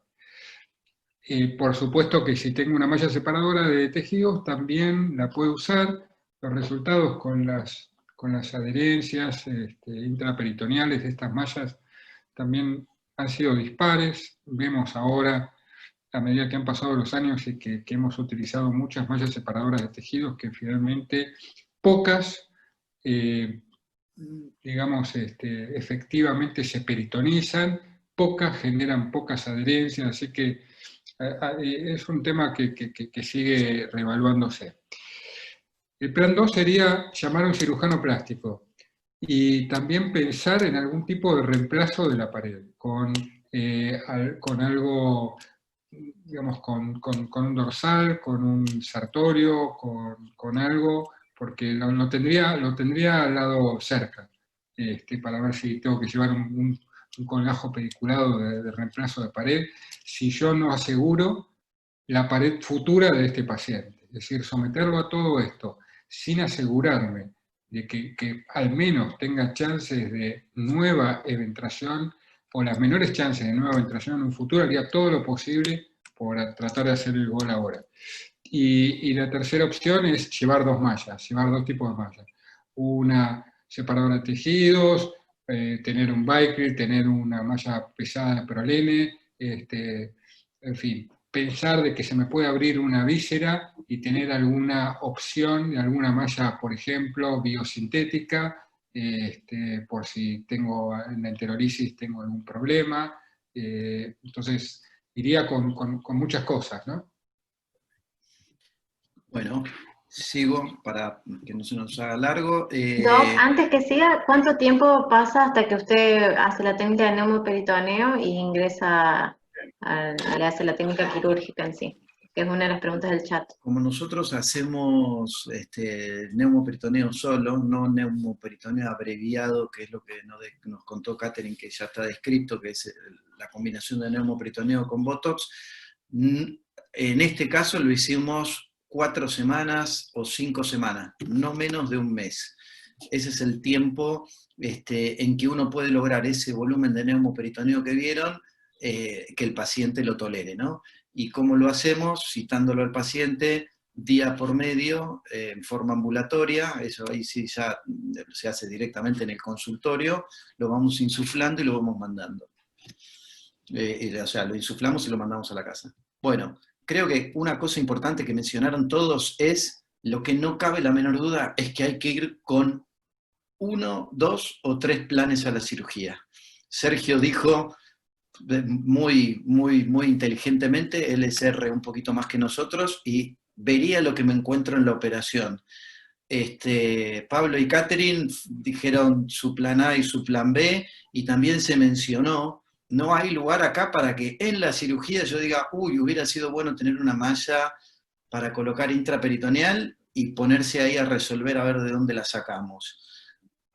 Por supuesto que si tengo una malla separadora de tejidos, también la puedo usar. Los resultados con las adherencias intraperitoneales de estas mallas también han sido dispares. Vemos ahora, a medida que han pasado los años y que hemos utilizado muchas mallas separadoras de tejidos, que finalmente pocas, digamos, efectivamente se peritonizan, pocas generan pocas adherencias, así que es un tema que sigue reevaluándose. El plan 2 sería llamar a un cirujano plástico y también pensar en algún tipo de reemplazo de la pared, con algo, digamos, con un dorsal, con un sartorio, con algo, porque lo tendría al lado cerca, para ver si tengo que llevar un colgajo pediculado de reemplazo de pared, si yo no aseguro la pared futura de este paciente. Es decir, someterlo a todo esto sin asegurarme de que al menos tenga chances de nueva eventración, o las menores chances de nueva eventración en un futuro, haría todo lo posible por tratar de hacer el gol ahora. Y la tercera opción es llevar 2 mallas, llevar 2 tipos de mallas. Una separadora de tejidos, tener un biker, tener una malla pesada de prolene, en fin, pensar de que se me puede abrir una víscera y tener alguna opción, alguna malla, por ejemplo, biosintética, por si tengo en la enterolisis tengo algún problema. Entonces, iría con muchas cosas, ¿no? Bueno, sigo para que no se nos haga largo. Doc, antes que siga, ¿cuánto tiempo pasa hasta que usted hace la técnica de neumoperitoneo y ingresa le hace la técnica quirúrgica en sí? Que es una de las preguntas del chat. Como nosotros hacemos neumoperitoneo solo, no neumoperitoneo abreviado, que es lo que nos contó Catherine, que ya está descrito, que es la combinación de neumoperitoneo con Botox, en este caso lo hicimos 4 semanas o 5 semanas, no menos de un mes. Ese es el tiempo en que uno puede lograr ese volumen de neumoperitoneo que vieron, que el paciente lo tolere, ¿no? ¿Y cómo lo hacemos? Citándolo al paciente día por medio, en forma ambulatoria, eso ahí sí ya se hace directamente en el consultorio, lo vamos insuflando y lo vamos mandando. O sea, lo insuflamos y lo mandamos a la casa. Bueno, creo que una cosa importante que mencionaron todos es, lo que no cabe la menor duda, es que hay que ir con 1, 2 o 3 planes a la cirugía. Sergio dijo muy inteligentemente, él es R un poquito más que nosotros, y vería lo que me encuentro en la operación. Pablo y Catherine dijeron su plan A y su plan B, y también se mencionó, no hay lugar acá para que en la cirugía yo diga, uy, hubiera sido bueno tener una malla para colocar intraperitoneal y ponerse ahí a resolver a ver de dónde la sacamos.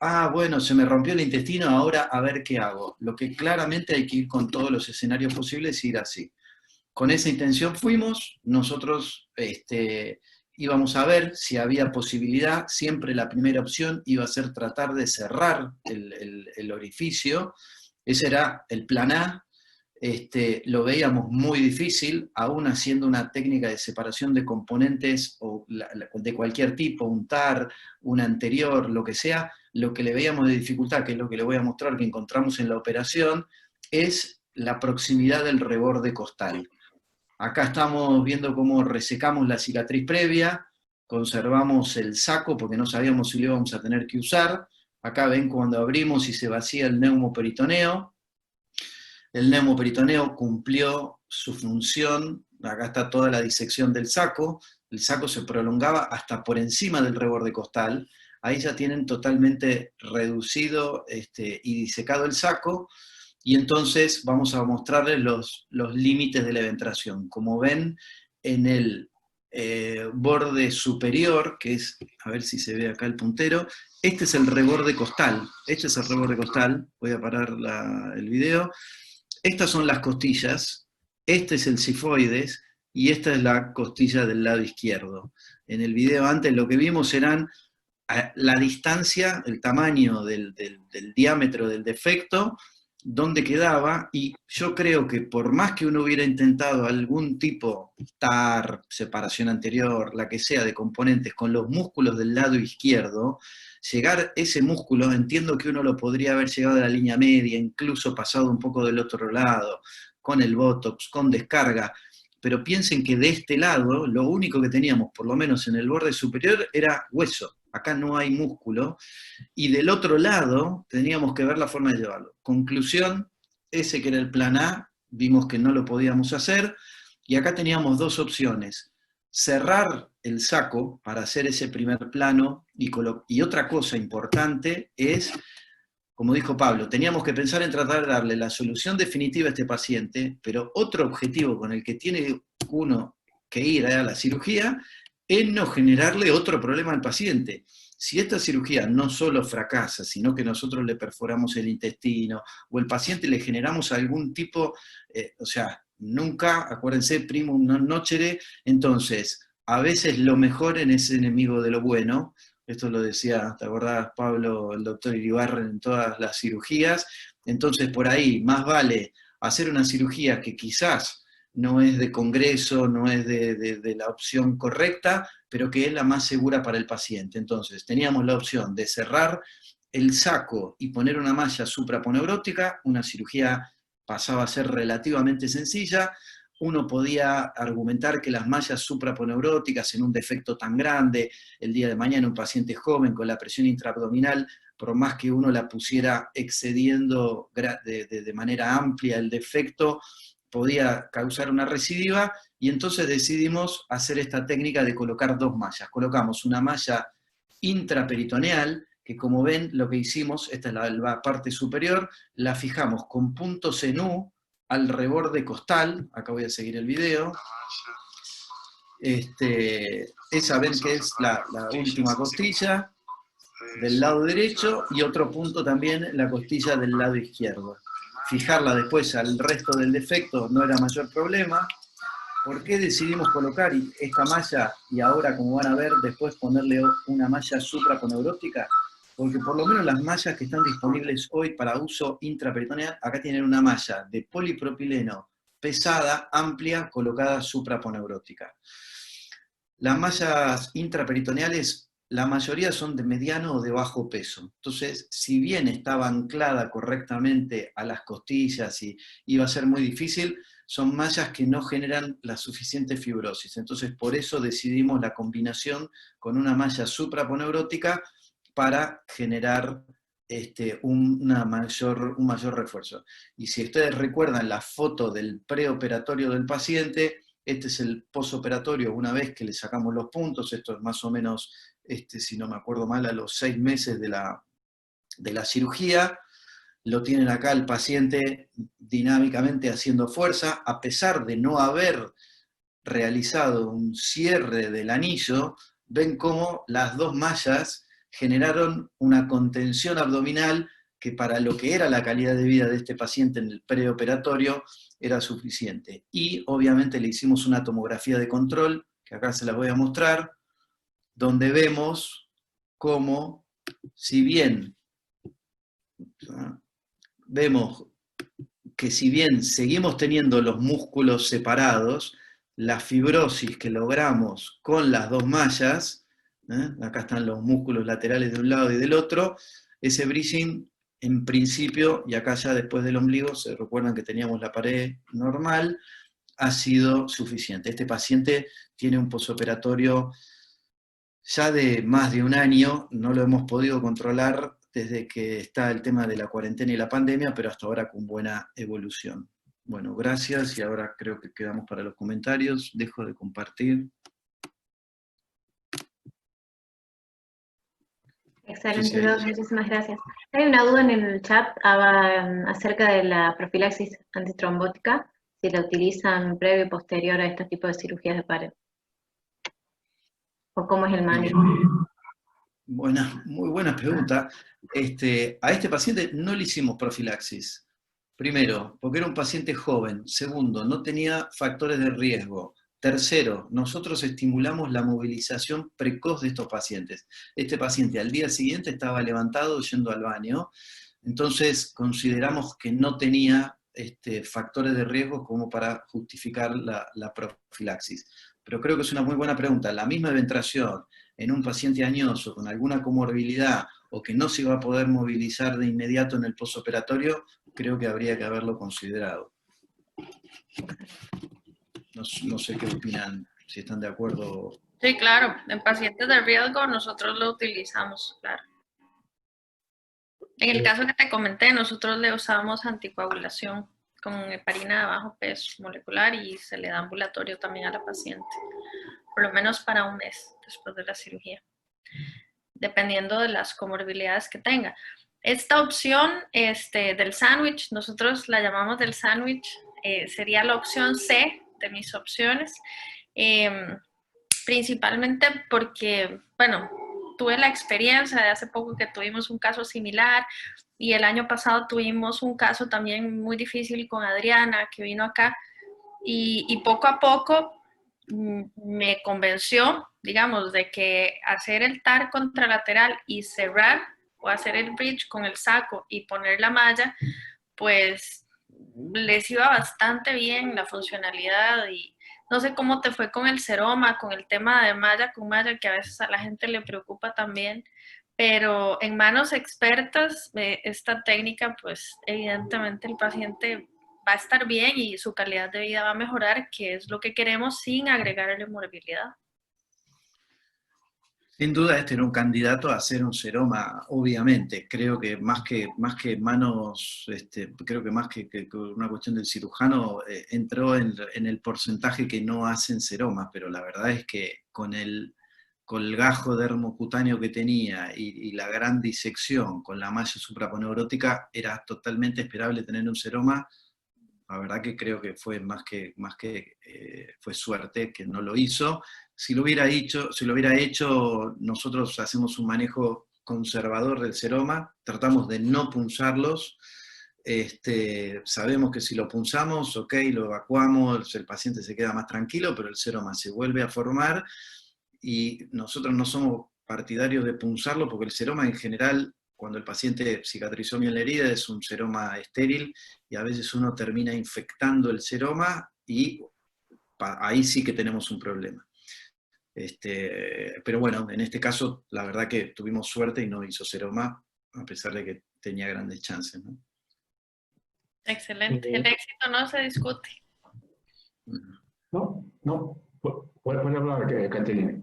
Ah, bueno, se me rompió el intestino, ahora a ver qué hago. Lo que claramente hay que ir con todos los escenarios posibles y ir así. Con esa intención fuimos, nosotros íbamos a ver si había posibilidad, siempre la primera opción iba a ser tratar de cerrar el orificio, ese era el plan A, lo veíamos muy difícil, aún haciendo una técnica de separación de componentes o de cualquier tipo, un TAR, un anterior, lo que sea, lo que le veíamos de dificultad, que es lo que le voy a mostrar que encontramos en la operación, es la proximidad del reborde costal. Acá estamos viendo cómo resecamos la cicatriz previa, conservamos el saco porque no sabíamos si lo íbamos a tener que usar. Acá ven cuando abrimos y se vacía el neumoperitoneo. El neumoperitoneo cumplió su función, acá está toda la disección del saco, el saco se prolongaba hasta por encima del reborde costal, ahí ya tienen totalmente reducido y disecado el saco, y entonces vamos a mostrarles los límites de la eventración. Como ven, en el borde superior, que es, a ver si se ve acá el puntero, este es el reborde costal, voy a parar el video. Estas son las costillas, este es el sifoides, y esta es la costilla del lado izquierdo. En el video antes lo que vimos eran la distancia, el tamaño del diámetro del defecto, dónde quedaba, y yo creo que por más que uno hubiera intentado algún tipo, TAR, separación anterior, la que sea, de componentes con los músculos del lado izquierdo, llegar ese músculo, entiendo que uno lo podría haber llegado a la línea media, incluso pasado un poco del otro lado, con el Botox, con descarga, pero piensen que de este lado, lo único que teníamos, por lo menos en el borde superior, era hueso. Acá no hay músculo, y del otro lado teníamos que ver la forma de llevarlo. Conclusión, ese que era el plan A, vimos que no lo podíamos hacer, y acá teníamos 2 opciones. Cerrar el saco para hacer ese primer plano, y otra cosa importante es, como dijo Pablo, teníamos que pensar en tratar de darle la solución definitiva a este paciente, pero otro objetivo con el que tiene uno que ir a la cirugía es no generarle otro problema al paciente. Si esta cirugía no solo fracasa, sino que nosotros le perforamos el intestino, o el paciente le generamos algún tipo, o sea, nunca, acuérdense, primum non nocere, entonces, a veces lo mejor es enemigo de lo bueno, esto lo decía, ¿te acordás, Pablo, el doctor Iribarren en todas las cirugías? Entonces, por ahí, más vale hacer una cirugía que quizás no es de congreso, no es de la opción correcta, pero que es la más segura para el paciente. Entonces, teníamos la opción de cerrar el saco y poner una malla supraponeurótica, una cirugía pasaba a ser relativamente sencilla. Uno podía argumentar que las mallas supraponeuróticas en un defecto tan grande, el día de mañana un paciente joven con la presión intraabdominal, por más que uno la pusiera excediendo de manera amplia el defecto, podía causar una recidiva, y entonces decidimos hacer esta técnica de colocar 2 mallas. Colocamos una malla intraperitoneal, que como ven lo que hicimos, esta es la parte superior, la fijamos con puntos en U al reborde costal, acá voy a seguir el video. Esa ven que es la última costilla del lado derecho, y otro punto también la costilla del lado izquierdo. Fijarla después al resto del defecto no era mayor problema. ¿Por qué decidimos colocar esta malla y ahora, como van a ver, después ponerle una malla supraponeurótica? Porque por lo menos las mallas que están disponibles hoy para uso intraperitoneal, acá tienen una malla de polipropileno pesada, amplia, colocada supraponeurótica. Las mallas intraperitoneales, la mayoría son de mediano o de bajo peso. Entonces, si bien estaba anclada correctamente a las costillas y iba a ser muy difícil, son mallas que no generan la suficiente fibrosis. Entonces, por eso decidimos la combinación con una malla supraponeurótica para generar un mayor refuerzo. Y si ustedes recuerdan la foto del preoperatorio del paciente, este es el posoperatorio una vez que le sacamos los puntos. Esto es más o menos, si no me acuerdo mal, a los 6 meses de la cirugía. Lo tienen acá el paciente dinámicamente haciendo fuerza, a pesar de no haber realizado un cierre del anillo. Ven cómo las 2 mallas generaron una contención abdominal que para lo que era la calidad de vida de este paciente en el preoperatorio era suficiente. Y obviamente le hicimos una tomografía de control, que acá se las voy a mostrar, donde vemos cómo, si bien seguimos teniendo los músculos separados, la fibrosis que logramos con las 2 mallas, acá están los músculos laterales de un lado y del otro, ese bridging en principio, y acá ya después del ombligo, se recuerdan que teníamos la pared normal, ha sido suficiente. Este paciente tiene un posoperatorio ya de más de 1 año, no lo hemos podido controlar desde que está el tema de la cuarentena y la pandemia, pero hasta ahora con buena evolución. Bueno, gracias, y ahora creo que quedamos para los comentarios. Dejo de compartir. Excelente, Doc, muchísimas gracias. Hay una duda en el chat acerca de la profilaxis antitrombótica, si la utilizan previo y posterior a este tipo de cirugías de pared. ¿O cómo es el manejo? Muy buena pregunta. A este paciente no le hicimos profilaxis. Primero, porque era un paciente joven. Segundo, no tenía factores de riesgo. Tercero, nosotros estimulamos la movilización precoz de estos pacientes. Este paciente al día siguiente estaba levantado yendo al baño, entonces consideramos que no tenía factores de riesgo como para justificar la profilaxis. Pero creo que es una muy buena pregunta. La misma eventración en un paciente añoso con alguna comorbilidad o que no se iba a poder movilizar de inmediato en el posoperatorio, creo que habría que haberlo considerado. No sé qué opinan, si están de acuerdo. Sí, claro. En pacientes de riesgo nosotros lo utilizamos, claro. En el caso que te comenté, nosotros le usamos anticoagulación con heparina de bajo peso molecular y se le da ambulatorio también a la paciente, por lo menos para 1 mes después de la cirugía, dependiendo de las comorbilidades que tenga. Esta opción del sándwich, nosotros la llamamos del sándwich, sería la opción C de mis opciones, principalmente porque, bueno, tuve la experiencia de hace poco que tuvimos un caso similar, y el año pasado tuvimos un caso también muy difícil con Adriana, que vino acá, y poco a poco me convenció, digamos, de que hacer el TAR contralateral y cerrar, o hacer el bridge con el saco y poner la malla, pues les iba bastante bien la funcionalidad. Y no sé cómo te fue con el seroma, con el tema de malla con malla, que a veces a la gente le preocupa también, pero en manos expertas esta técnica, pues evidentemente el paciente va a estar bien y su calidad de vida va a mejorar, que es lo que queremos sin agregarle morbilidad. Sin duda este era un candidato a ser un seroma, obviamente. Creo que más que manos, creo que más que una cuestión del cirujano, entró en el porcentaje que no hacen seromas, pero la verdad es que con el colgajo dermocutáneo que tenía y la gran disección con la malla supraponeurótica, era totalmente esperable tener un seroma. La verdad que creo que fue fue suerte que no lo hizo. Si lo hubiera hecho, nosotros hacemos un manejo conservador del seroma, tratamos de no punzarlos. Sabemos que si lo punzamos, ok, lo evacuamos, el paciente se queda más tranquilo, pero el seroma se vuelve a formar, y nosotros no somos partidarios de punzarlo, porque el seroma en general, cuando el paciente cicatrizó bien la herida, es un seroma estéril, y a veces uno termina infectando el seroma, y ahí sí que tenemos un problema. Pero bueno, en este caso, la verdad que tuvimos suerte y no hizo seroma, a pesar de que tenía grandes chances, ¿no? Excelente. El éxito no se discute. No. Puede hablar, Caterina.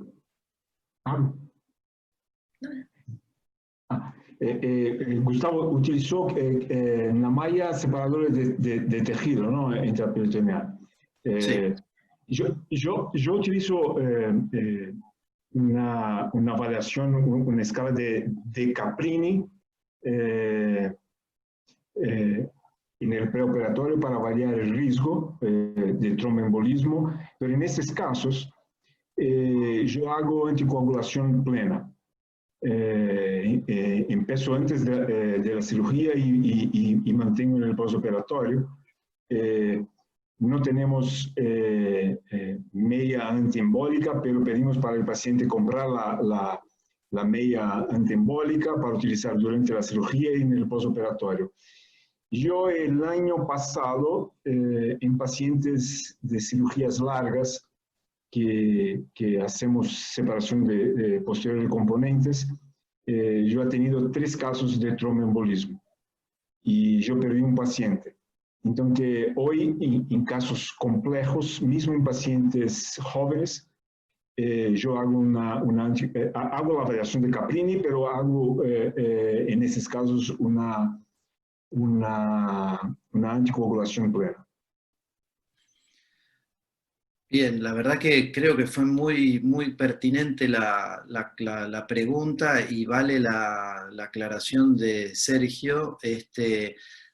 Gustavo utilizó una malla separadora de tejido, ¿no? Intraperitoneal. Sí. Yo utilizo una variación, una escala de Caprini en el preoperatorio para variar el riesgo de tromboembolismo, pero en estos casos yo hago anticoagulación plena. Empiezo antes de la cirugía y mantengo en el postoperatorio. No tenemos media antiembólica, pero pedimos para el paciente comprar la media antiembólica para utilizar durante la cirugía y en el postoperatorio. Yo el año pasado, en pacientes de cirugías largas, que hacemos separación de posterior de componentes, yo he tenido 3 casos de tromboembolismo y yo perdí un paciente. Entonces, hoy en casos complejos, mismo en pacientes jóvenes, yo hago hago la variación de Caprini, pero hago en esos casos una anticoagulación plena. Bien, la verdad que creo que fue muy, muy pertinente la pregunta, y vale la aclaración de Sergio.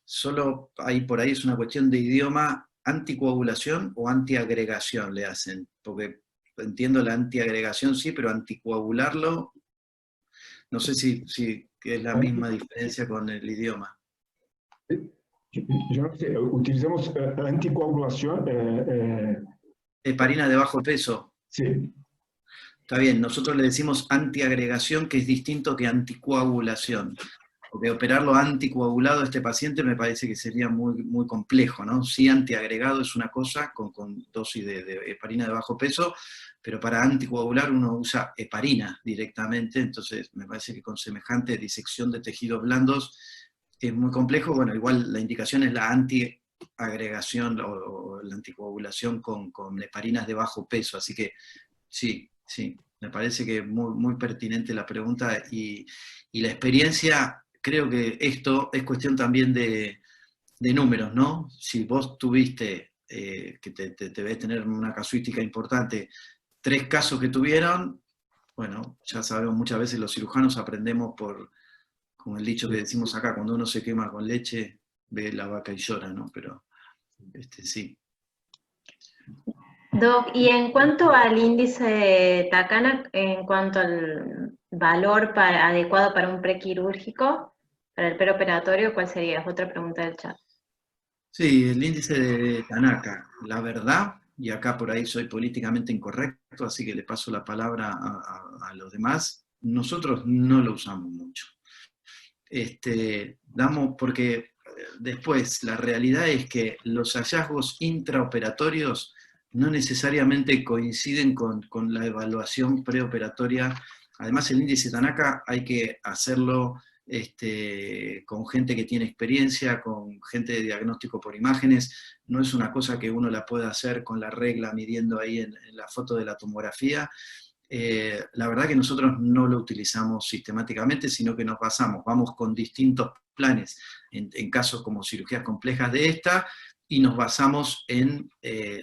Solo hay por ahí es una cuestión de idioma. ¿Anticoagulación o antiagregación le hacen? Porque entiendo la antiagregación sí, pero anticoagularlo, no sé si es la misma diferencia con el idioma. Yo no sé, utilizamos anticoagulación. Heparina de bajo peso. Sí. Está bien, nosotros le decimos antiagregación, que es distinto que anticoagulación. Porque operarlo anticoagulado a este paciente me parece que sería muy, muy complejo, ¿no? Sí, antiagregado es una cosa, con dosis de heparina de bajo peso, pero para anticoagular uno usa heparina directamente, entonces me parece que con semejante disección de tejidos blandos es muy complejo. Bueno, igual la indicación es la antiagregación o la anticoagulación con heparinas de bajo peso, así que sí, me parece que es muy, muy pertinente la pregunta, y la experiencia. Creo que esto es cuestión también de números, ¿no? Si vos tuviste, que te debes tener una casuística importante, 3 casos que tuvieron, bueno, ya sabemos, muchas veces los cirujanos aprendemos como el dicho que decimos acá, cuando uno se quema con leche, ve la vaca y llora, ¿no? Pero, sí. Doc, y en cuanto al índice Takana, en cuanto al valor adecuado para un prequirúrgico, para el preoperatorio, ¿cuál sería? Es otra pregunta del chat. Sí, el índice de Tanaka, la verdad, y acá por ahí soy políticamente incorrecto, así que le paso la palabra a los demás, nosotros no lo usamos mucho. Porque después la realidad es que los hallazgos intraoperatorios no necesariamente coinciden con la evaluación preoperatoria. Además, el índice Tanaka hay que hacerlo con gente que tiene experiencia, con gente de diagnóstico por imágenes. No es una cosa que uno la pueda hacer con la regla midiendo ahí en la foto de la tomografía. la verdad que nosotros no lo utilizamos sistemáticamente, sino que nos vamos con distintos planes en casos como cirugías complejas de esta, y nos basamos en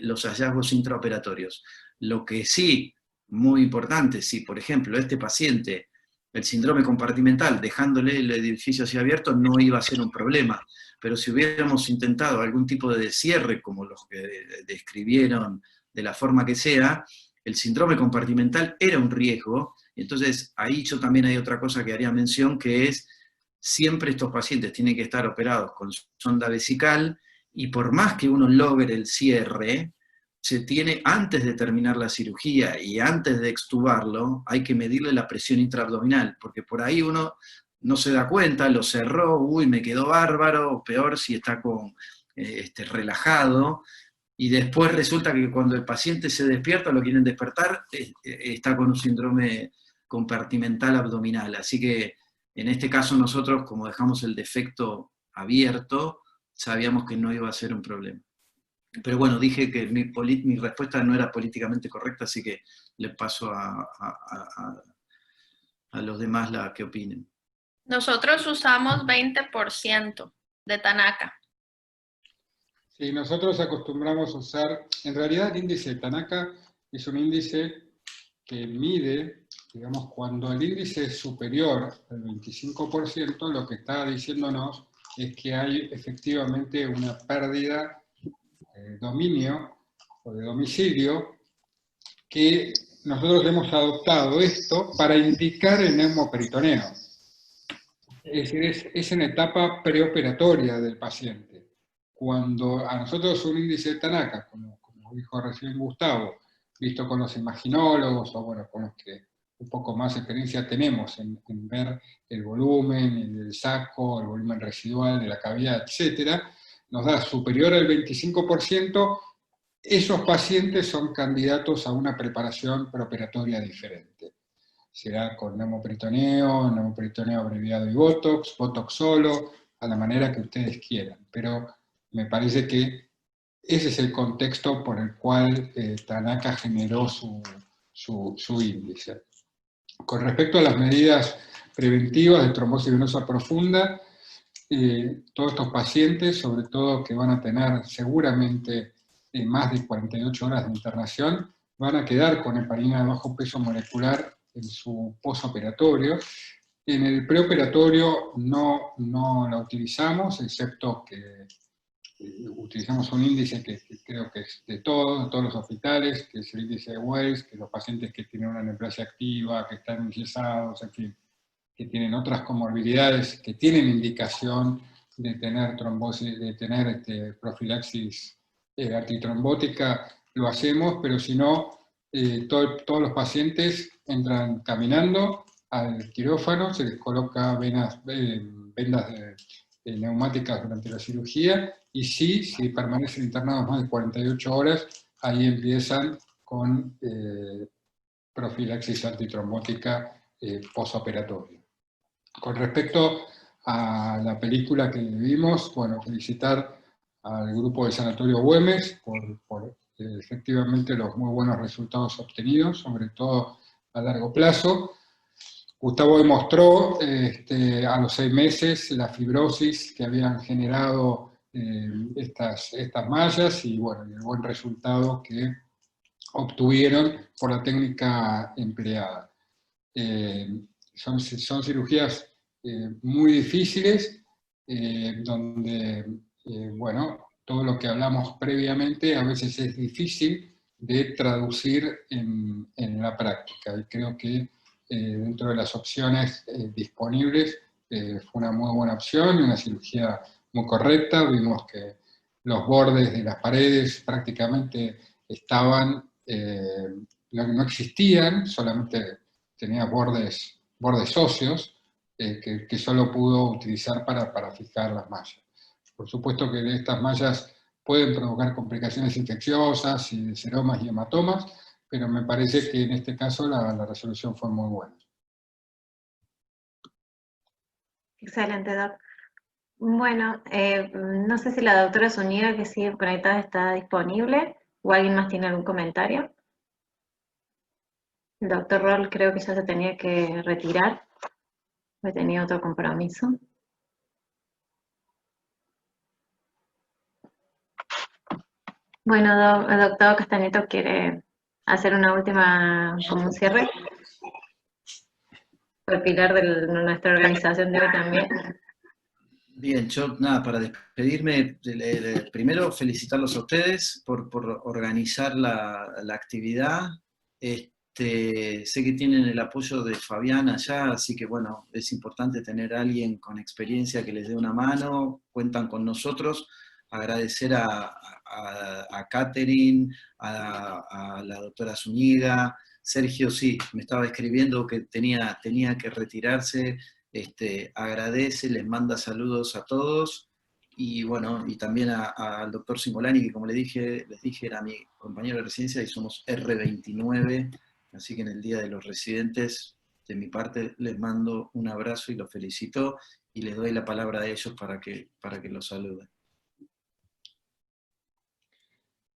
los hallazgos intraoperatorios. Lo que sí, muy importante, si por ejemplo este paciente, el síndrome compartimental, dejándole el edificio así abierto, no iba a ser un problema, pero si hubiéramos intentado algún tipo de cierre, como los que describieron, de la forma que sea, el síndrome compartimental era un riesgo. Entonces ahí yo también hay otra cosa que haría mención, que es siempre estos pacientes tienen que estar operados con sonda vesical, y por más que uno logre el cierre, se tiene, antes de terminar la cirugía y antes de extubarlo, hay que medirle la presión intraabdominal, porque por ahí uno no se da cuenta, lo cerró, uy, me quedó bárbaro, o peor si está relajado, y después resulta que cuando el paciente se despierta, lo quieren despertar, está con un síndrome compartimental abdominal. Así que en este caso nosotros, como dejamos el defecto abierto, sabíamos que no iba a ser un problema. Pero bueno, dije que mi respuesta no era políticamente correcta, así que le paso a los demás la que opinen. Nosotros usamos 20% de Tanaka. Sí, nosotros acostumbramos a usar, en realidad el índice de Tanaka es un índice que mide, digamos, cuando el índice es superior al 25%, lo que está diciéndonos es que hay efectivamente una pérdida de dominio o de domicilio, que nosotros hemos adoptado esto para indicar el neumoperitoneo. Es decir, es en etapa preoperatoria del paciente. Cuando a nosotros un índice de Tanaka, como dijo recién Gustavo, visto con los imaginólogos, o bueno, con los que un poco más experiencia tenemos en ver el volumen del saco, el volumen residual de la cavidad, etcétera, nos da superior al 25%, esos pacientes son candidatos a una preparación preoperatoria diferente. Será con neumoperitoneo abreviado y Botox, Botox solo, a la manera que ustedes quieran. Pero me parece que ese es el contexto por el cual Tanaka generó su índice. Con respecto a las medidas preventivas de trombosis venosa profunda, todos estos pacientes, sobre todo que van a tener seguramente más de 48 horas de internación, van a quedar con heparina de bajo peso molecular en su posoperatorio. En el preoperatorio no la utilizamos, excepto que utilizamos un índice que creo que es de todos los hospitales, que es el índice de Wells, que los pacientes que tienen una neoplasia activa, que están enyesados, en fin, que tienen otras comorbilidades, que tienen indicación de tener trombosis, de tener profilaxis antitrombótica, lo hacemos, pero si no, todos los pacientes entran caminando al quirófano, se les coloca vendas neumáticas durante la cirugía, y si permanecen internados más de 48 horas, ahí empiezan con profilaxis antitrombótica posoperatoria. Con respecto a la película que vimos, bueno, felicitar al grupo del Sanatorio Güemes por efectivamente los muy buenos resultados obtenidos, sobre todo a largo plazo. Gustavo demostró a los 6 meses la fibrosis que habían generado estas mallas, y bueno, el buen resultado que obtuvieron por la técnica empleada. Son cirugías muy difíciles, donde, bueno, todo lo que hablamos previamente a veces es difícil de traducir en la práctica, y creo que dentro de las opciones disponibles fue una muy buena opción, una cirugía muy correcta. Vimos que los bordes de las paredes prácticamente estaban, no existían, solamente tenía bordes óseos que solo pudo utilizar para fijar las mallas. Por supuesto que estas mallas pueden provocar complicaciones infecciosas y de seromas y hematomas, pero me parece que en este caso la resolución fue muy buena. Excelente, Doc. Bueno, no sé si la doctora Zúñiga, que sigue conectada, está disponible, o alguien más tiene algún comentario. El doctor Roll creo que ya se tenía que retirar, porque tenía otro compromiso. Bueno, el doctor Castañeto quiere hacer una última, como un cierre. Fue el pilar de nuestra organización de hoy también. Bien, yo nada, para despedirme, primero felicitarlos a ustedes por organizar la actividad. Sé que tienen el apoyo de Fabián allá, así que bueno, es importante tener a alguien con experiencia que les dé una mano, cuentan con nosotros. Agradecer a Catherine, a la doctora Zúñiga. Sergio, sí, me estaba escribiendo que tenía que retirarse. Agradece, les manda saludos a todos, y bueno, y también al doctor Cingolani, que como les dije, era mi compañero de residencia, y somos R29, así que en el Día de los Residentes, de mi parte, les mando un abrazo y los felicito, y les doy la palabra a ellos para que los saluden.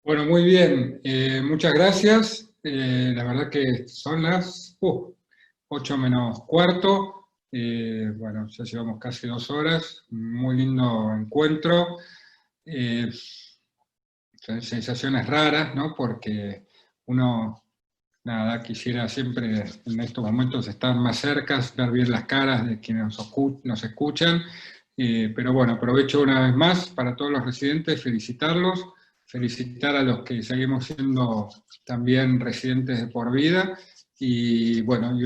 Bueno, muy bien, muchas gracias. La verdad que son las 8 menos cuarto. Bueno, ya llevamos casi 2 horas, muy lindo encuentro. Son sensaciones raras, ¿no? Porque uno, nada, quisiera siempre en estos momentos estar más cerca, ver bien las caras de quienes nos escuchan. Pero bueno, aprovecho una vez más para todos los residentes, felicitarlos, felicitar a los que seguimos siendo también residentes de por vida, y bueno,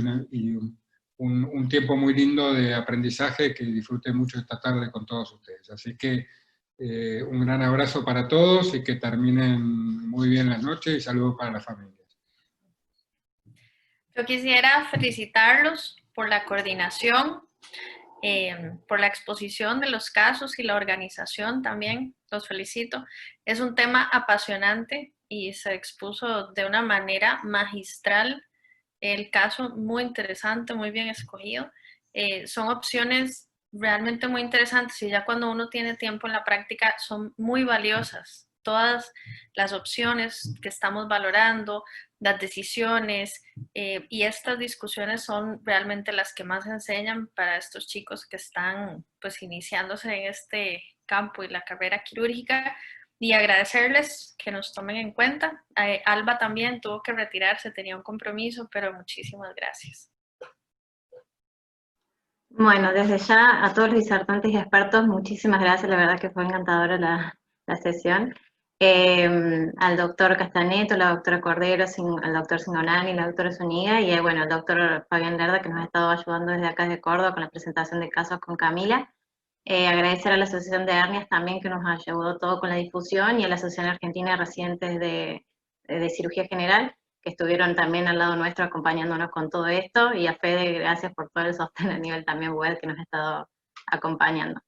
un tiempo muy lindo de aprendizaje que disfruté mucho esta tarde con todos ustedes. Así que un gran abrazo para todos y que terminen muy bien las noches, y saludos para las familias. Yo quisiera felicitarlos por la coordinación, por la exposición de los casos y la organización también. Los felicito. Es un tema apasionante y se expuso de una manera magistral. El caso muy interesante, muy bien escogido. Son opciones realmente muy interesantes, y ya cuando uno tiene tiempo en la práctica son muy valiosas. Todas las opciones que estamos valorando, las decisiones y estas discusiones son realmente las que más enseñan para estos chicos que están pues iniciándose en este campo y la carrera quirúrgica. Y agradecerles que nos tomen en cuenta. Alba también tuvo que retirarse, tenía un compromiso, pero muchísimas gracias. Bueno, desde ya a todos los disertantes y expertos, muchísimas gracias, la verdad que fue encantadora la sesión. Al doctor Castañeto, la doctora Cordero, al doctor Cingolani, la doctora Zúñiga, y bueno, al doctor Fabián Lerda, que nos ha estado ayudando desde acá de Córdoba con la presentación de casos con Camila. Agradecer a la Asociación de Hernias también, que nos ayudó todo con la difusión, y a la Asociación Argentina de Residentes de Cirugía General, que estuvieron también al lado nuestro acompañándonos con todo esto, y a Fede, gracias por todo el sostén a nivel también web que nos ha estado acompañando.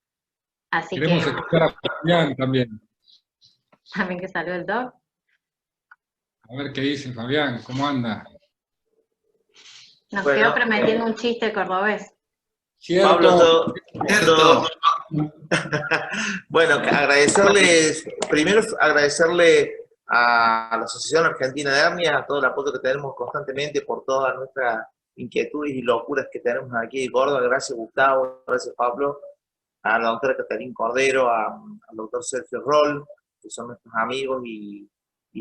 Así Queremos escuchar a Fabián también. También que salió el doc. A ver qué dice Fabián, ¿cómo anda? Nos quedó prometiendo un chiste cordobés. Cierto. Pablo, bueno, primero agradecerle a la Asociación Argentina de Hernias, a todo el apoyo que tenemos constantemente por todas nuestras inquietudes y locuras que tenemos aquí en Córdoba. Gracias Gustavo, gracias Pablo, a la doctora Catalín Cordero, al doctor Sergio Roll, que son nuestros amigos, y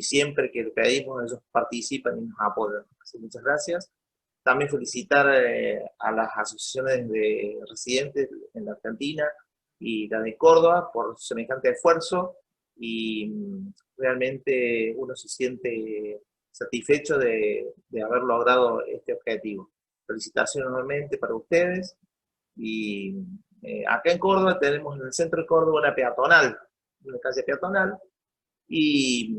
siempre que le pedimos ellos participan y nos apoyan. Así que muchas gracias. También felicitar a las asociaciones de residentes en la Argentina y la de Córdoba por semejante esfuerzo, y realmente uno se siente satisfecho de haber logrado este objetivo. Felicitaciones nuevamente para ustedes. Y acá en Córdoba tenemos en el centro de Córdoba una calle peatonal, y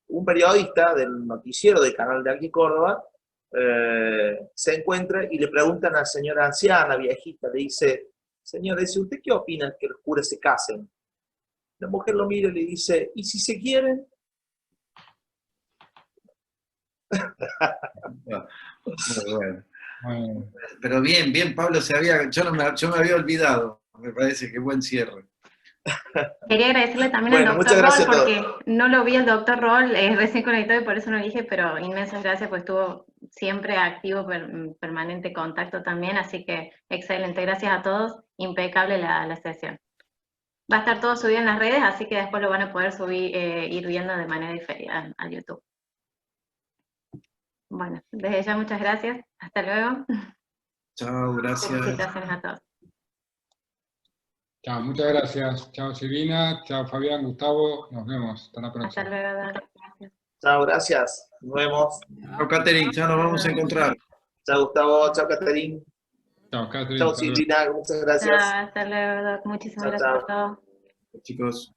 un periodista del noticiero del canal de aquí Córdoba se encuentra y le preguntan a la señora anciana, viejita, le dice: señora, ¿usted qué opina que los curas se casen? La mujer lo mira y le dice: ¿y si se quieren? Muy bueno. Pero bien, Pablo, yo me había olvidado. Me parece que buen cierre. Quería agradecerle también al doctor Roll, porque no lo vi al doctor Roll recién conectado, y por eso no dije, pero inmensas gracias, pues estuvo siempre activo, permanente contacto también, así que excelente, gracias a todos, impecable la sesión. Va a estar todo subido en las redes, así que después lo van a poder subir, ir viendo de manera diferida a YouTube. Bueno, desde ya muchas gracias, hasta luego. Chao, gracias. Felicitaciones a todos. Chao, muchas gracias. Chao Silvina, chao Fabián, Gustavo, nos vemos. Hasta la próxima. Hasta luego, gracias. Chao, gracias. Nos vemos. Chao, Catherine, ya nos vamos a encontrar. Chao, Gustavo. Chao, Caterín. Chao, Catherine. Chao, hasta luego. Silvina. Muchas gracias. Chao, hasta luego, muchísimas Chao, gracias chao. a todos. Chicos.